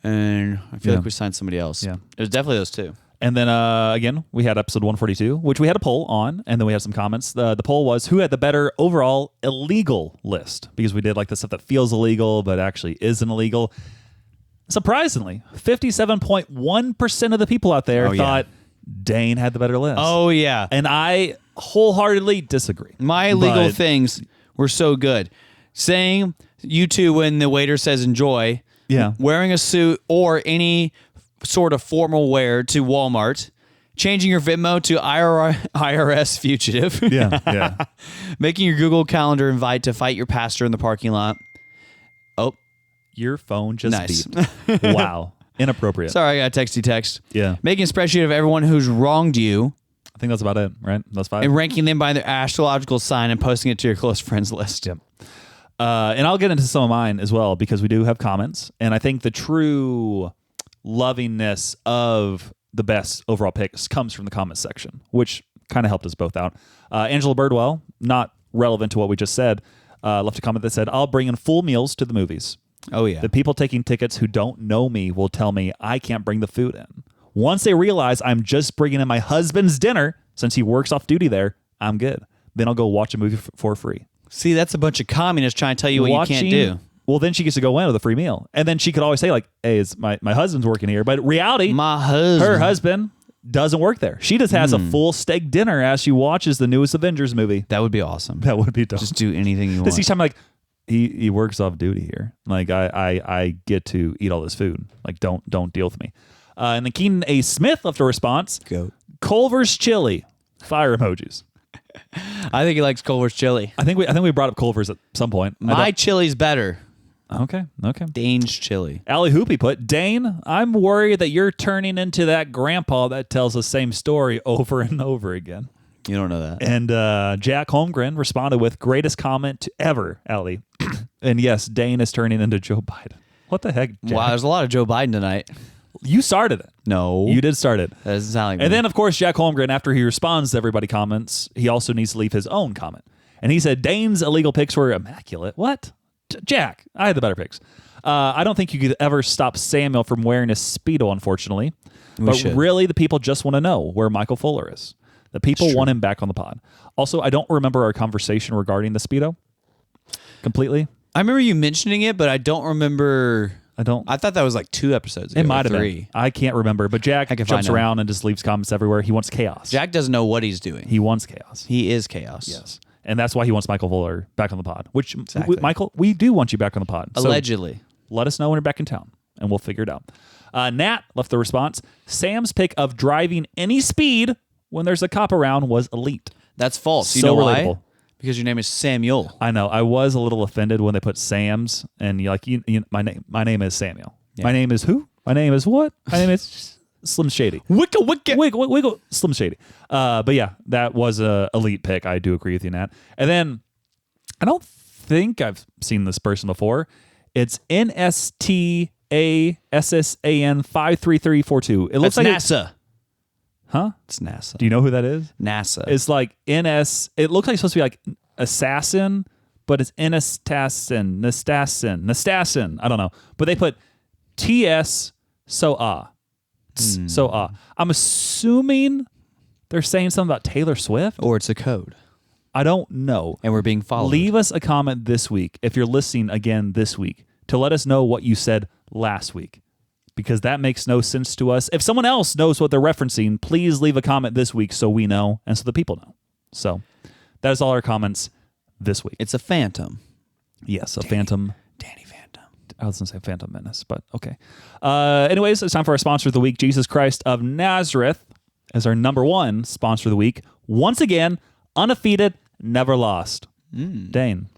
and I feel Yeah. like we signed somebody else. Yeah. It was definitely those 2. And then, again, we had episode 142, which we had a poll on, and then we had some comments. The poll was, who had the better overall illegal list? Because we did like the stuff that feels illegal, but actually isn't illegal. Surprisingly, 57.1% of the people out there thought Dane had the better list. Oh, yeah. And I wholeheartedly disagree. My illegal But- things were so good. Saying you two when the waiter says enjoy, Yeah. wearing a suit or any sort of formal wear to Walmart, changing your Venmo to IRS fugitive, Yeah, yeah. making your Google Calendar invite to fight your pastor in the parking lot. Oh, Your phone just Nice. beeped. Wow. Inappropriate. sorry, I got a texty text. Yeah. Making a spreadsheet of everyone who's wronged you I think that's about it, right? That's 5. and ranking them by their astrological sign and posting it to your close friends list. Yep. And I'll get into some of mine as well because we do have comments. And I think the true lovingness of the best overall picks comes from the comments section, which kind of helped us both out. Angela Birdwell, not relevant to what we just said, left a comment that said, I'll bring in full meals to the movies. Oh, yeah. The people taking tickets who don't know me will tell me I can't bring the food in. Once they realize I'm just bringing in my husband's dinner, since he works off duty there, I'm good. Then I'll go watch a movie for free. See, that's a bunch of communists trying to tell you what you can't do. Well, then she gets to go in with a free meal. And then she could always say, like, hey, it's my husband's working here. But reality, her husband doesn't work there. She just has a full steak dinner as she watches the newest Avengers movie. That would be awesome. That would be dope. Just do anything you Because want. each time, like, he works off duty here. Like, I get to eat all this food. Like, don't deal with me. And then Keenan A. Smith left a response. Go. Culver's chili. Fire emojis. I think he likes Culver's chili. I think we brought up Culver's at some point. My chili's better. Okay. Dane's chili. Allie Hoopy put, Dane, I'm worried that you're turning into that grandpa that tells the same story over and over again. You don't know that. And Jack Holmgren responded with, greatest comment ever, Allie. And yes, Dane is turning into Joe Biden. What the heck, Jack? Wow, there's a lot of Joe Biden tonight. You started it. No. You did start it. That doesn't sound like And me. then, of course, Jack Holmgren, after he responds to everybody comments, he also needs to leave his own comment. And he said, Dane's illegal picks were immaculate. What? Jack, I had the better picks. I don't think you could ever stop Samuel from wearing a Speedo, unfortunately. But should. really, the people just want to know where Michael Fuller is. The people want him back on the pod. Also, I don't remember our conversation regarding the Speedo completely. I remember you mentioning it, but I don't remember. I thought that was like 2 episodes ago. It might or have 3. been. I can't remember. But Jack I can jumps find out. around and just leaves comments everywhere. He wants chaos. Jack doesn't know what he's doing. He wants chaos. He is chaos. Yes. And that's why he wants Michael Fuller back on the pod, which, Exactly. Michael, we do want you back on the pod. So Allegedly. let us know when you're back in town, and we'll figure it out. Nat left the response, Sam's pick of driving any speed when there's a cop around was elite. That's false. You So know why? relatable. Because your name is Samuel. I know. I was a little offended when they put Sam's, and you're like, my name is Samuel. Yeah. My name is who? My name is what? My name is Slim Shady. Wiggle, Slim Shady. But yeah, that was a elite pick. I do agree with you, Nat. And then I don't think I've seen this person before. It's NSTASSAN 53342. It looks That's like NASA. Huh? It's NASA. Do you know who that is? NASA. It's like NS. It looks like it's supposed to be like assassin, but it's Nastassin. I don't know. But they put TS So I'm assuming they're saying something about Taylor Swift. Or it's a code. I don't know. And we're being followed. Leave us a comment this week if you're listening again this week to let us know what you said last week, because that makes no sense to us. If someone else knows what they're referencing, please leave a comment this week so we know and so the people know. So that is all our comments this week. It's a phantom. Yes, Phantom. Danny Phantom. I was going to say Phantom Menace, but okay. Anyways, it's time for our sponsor of the week. Jesus Christ of Nazareth is our number one sponsor of the week. Once again, undefeated, never lost. Dane,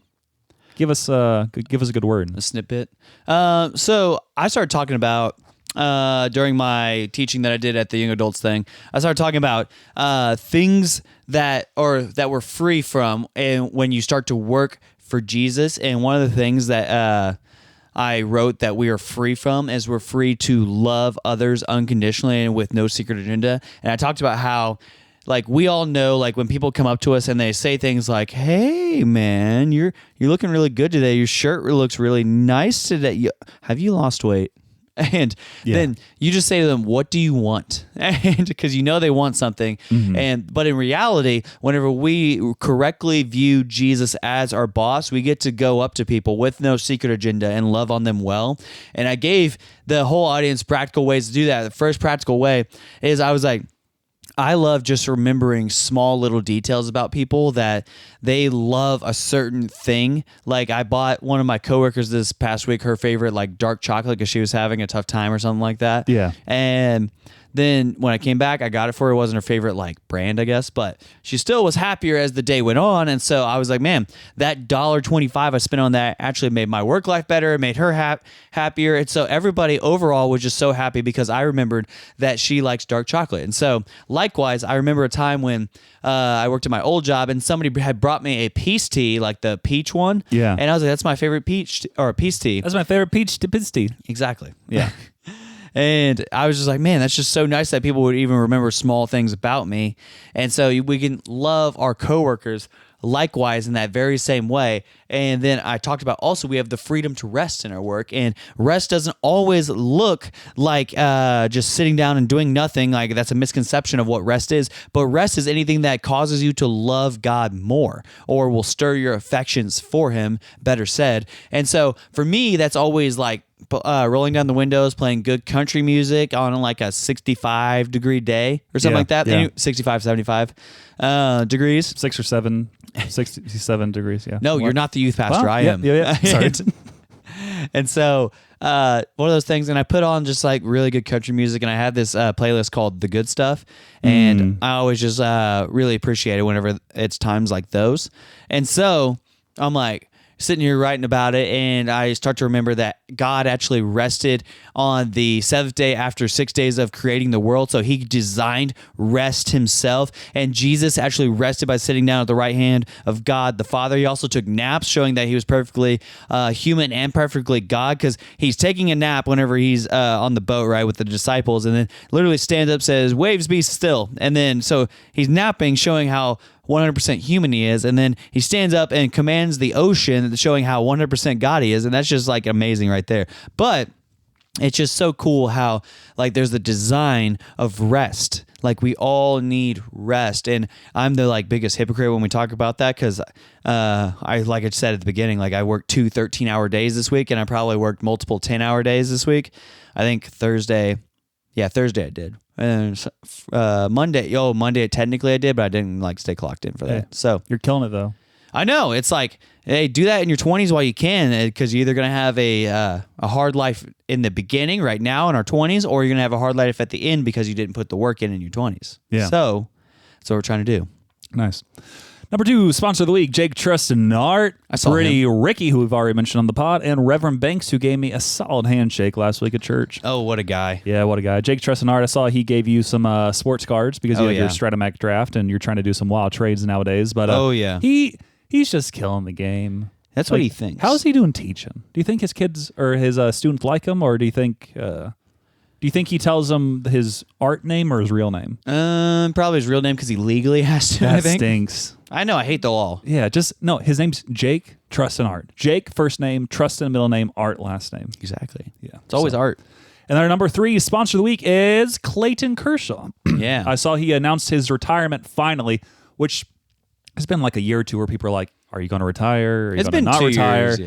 give us a good word. A snippet. So I started talking about during my teaching that I did at the young adults thing. I started talking about things that we're free from, and when you start to work for Jesus. And one of the things that I wrote that we are free from is we're free to love others unconditionally and with no secret agenda. And I talked about how, like, we all know, like, when people come up to us and they say things like, "Hey, man, you're looking really good today. Your shirt looks really nice today. Have you lost weight?" And then you just say to them, "What do you want?" And because you know they want something. But in reality, whenever we correctly view Jesus as our boss, we get to go up to people with no secret agenda and love on them well. And I gave the whole audience practical ways to do that. The first practical way is I was like, I love just remembering small little details about people that they love a certain thing. Like, I bought one of my coworkers this past week her favorite like dark chocolate because she was having a tough time or something like that. Yeah. And then when I came back, I got it for her. It wasn't her favorite like brand, I guess, but she still was happier as the day went on. And so I was like, man, that $1.25 I spent on that actually made my work life better. It made her happier. And so everybody overall was just so happy because I remembered that she likes dark chocolate. And so likewise, I remember a time when I worked at my old job and somebody had brought me a peach tea, like the peach one. Yeah. And I was like, that's my favorite peach tea. That's my favorite peach tea. Exactly. Yeah. And I was just like, man, that's just so nice that people would even remember small things about me. And so we can love our coworkers likewise in that very same way. And then I talked about also we have the freedom to rest in our work. And rest doesn't always look like just sitting down and doing nothing. Like, that's a misconception of what rest is. But rest is anything that causes you to love God more or will stir your affections for him, better said. And so for me, that's always like rolling down the windows, playing good country music on like a 65-degree day or something like that. Yeah. 65, 75 degrees. 6 or 7, 67 degrees. Yeah. No, you're not the youth pastor. Well, I yeah, am. Yeah. Sorry. And so one of those things, and I put on just like really good country music, and I had this playlist called The Good Stuff, and I always just really appreciate it whenever it's times like those. And so I'm like sitting here writing about it, and I start to remember that God actually rested on the seventh day after 6 days of creating the world. So he designed rest himself, and Jesus actually rested by sitting down at the right hand of God the Father. He also took naps, showing that he was perfectly human and perfectly God, because he's taking a nap whenever he's on the boat, right, with the disciples, and then literally stands up, says, "Waves, be still." And then so he's napping, showing how 100% human he is, and then he stands up and commands the ocean, showing how 100% God he is, and that's just like amazing right there. But it's just so cool how like there's the design of rest. Like, we all need rest, and I'm the like biggest hypocrite when we talk about that, because I like I said at the beginning, like I worked 2 13-hour days this week, and I probably worked multiple 10-hour days this week. I think Thursday I did. And Monday technically I did, but I didn't like stay clocked in for that. Hey, so you're killing it though. I know, it's like, hey, do that in your 20s while you can, because you're either going to have a hard life in the beginning right now in our 20s, or you're going to have a hard life at the end because you didn't put the work in your 20s. Yeah. So that's what we're trying to do. Nice. Number 2, sponsor of the week, Jake Trust and Art. I saw Pretty Ricky, who we've already mentioned on the pod, and Reverend Banks, who gave me a solid handshake last week at church. Oh, what a guy. Yeah, what a guy. Jake Trust and Art, I saw he gave you some sports cards because you have your yeah. Stratomac draft and you're trying to do some wild trades nowadays. But yeah. he's just killing the game. That's what he thinks. How's he doing teaching? Do you think his kids or his students like him, or do you think he tells them his art name or his real name? Probably his real name because he legally has to. That I think. stinks. I know. I hate the law. Yeah, no. His name's Jake Trustin Art. Jake first name, Trustin middle name, Art last name. Exactly. Yeah, It's always art. And our number 3 sponsor of the week is Clayton Kershaw. Yeah. I saw he announced his retirement finally, which has been like a year or two where people are like, "Are you going to retire? Are you It's going to been not 2 retire?" years,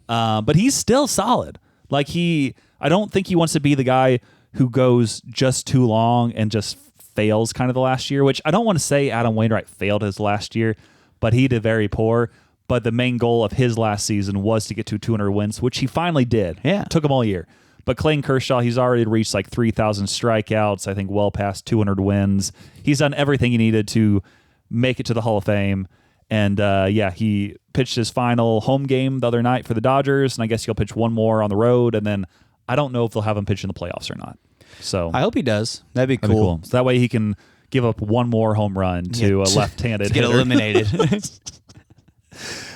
yeah. But he's still solid. Like I don't think he wants to be the guy who goes just too long and just fails kind of the last year, which I don't want to say Adam Wainwright failed his last year, but he did very poor. But the main goal of his last season was to get to 200 wins, which he finally did. Yeah. Took him all year. But Clayton Kershaw, he's already reached like 3,000 strikeouts, I think well past 200 wins. He's done everything he needed to make it to the Hall of Fame. And he pitched his final home game the other night for the Dodgers, and I guess he'll pitch one more on the road, and then I don't know if they'll have him pitch in the playoffs or not. So I hope he does. That'd be cool. So that way he can give up one more home run to a left-handed to get hitter. eliminated.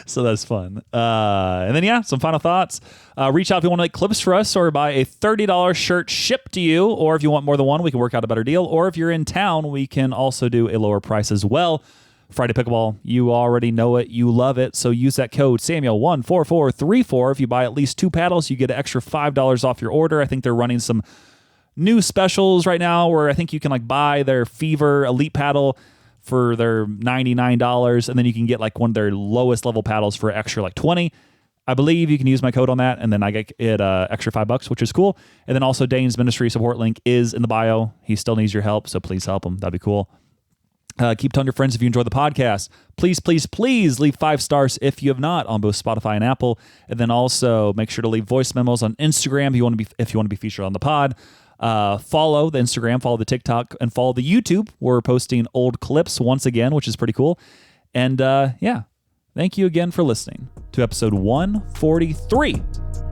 So that's fun. And then, some final thoughts. Reach out if you want to make clips for us or buy a $30 shirt shipped to you. Or if you want more than one, we can work out a better deal. Or if you're in town, we can also do a lower price as well. Friday Pickleball, you already know it. You love it. So use that code Samuel14434. If you buy at least 2 paddles, you get an extra $5 off your order. I think they're running some new specials right now where I think you can like buy their Fever Elite paddle for their $99, and then you can get like one of their lowest level paddles for extra like $20. I believe you can use my code on that, and then I get it extra $5, which is cool. And then also Dane's ministry support link is in the bio. He still needs your help, so please help him. That'd be cool. Keep telling your friends if you enjoy the podcast. Please, please, please leave 5 stars if you have not on both Spotify and Apple. And then also make sure to leave voice memos on Instagram if you want to be featured on the pod. Follow the Instagram, follow the TikTok, and follow the YouTube. We're posting old clips once again, which is pretty cool. And thank you again for listening to episode 143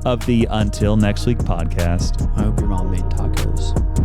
of the Until Next Week podcast. I hope your mom made tacos.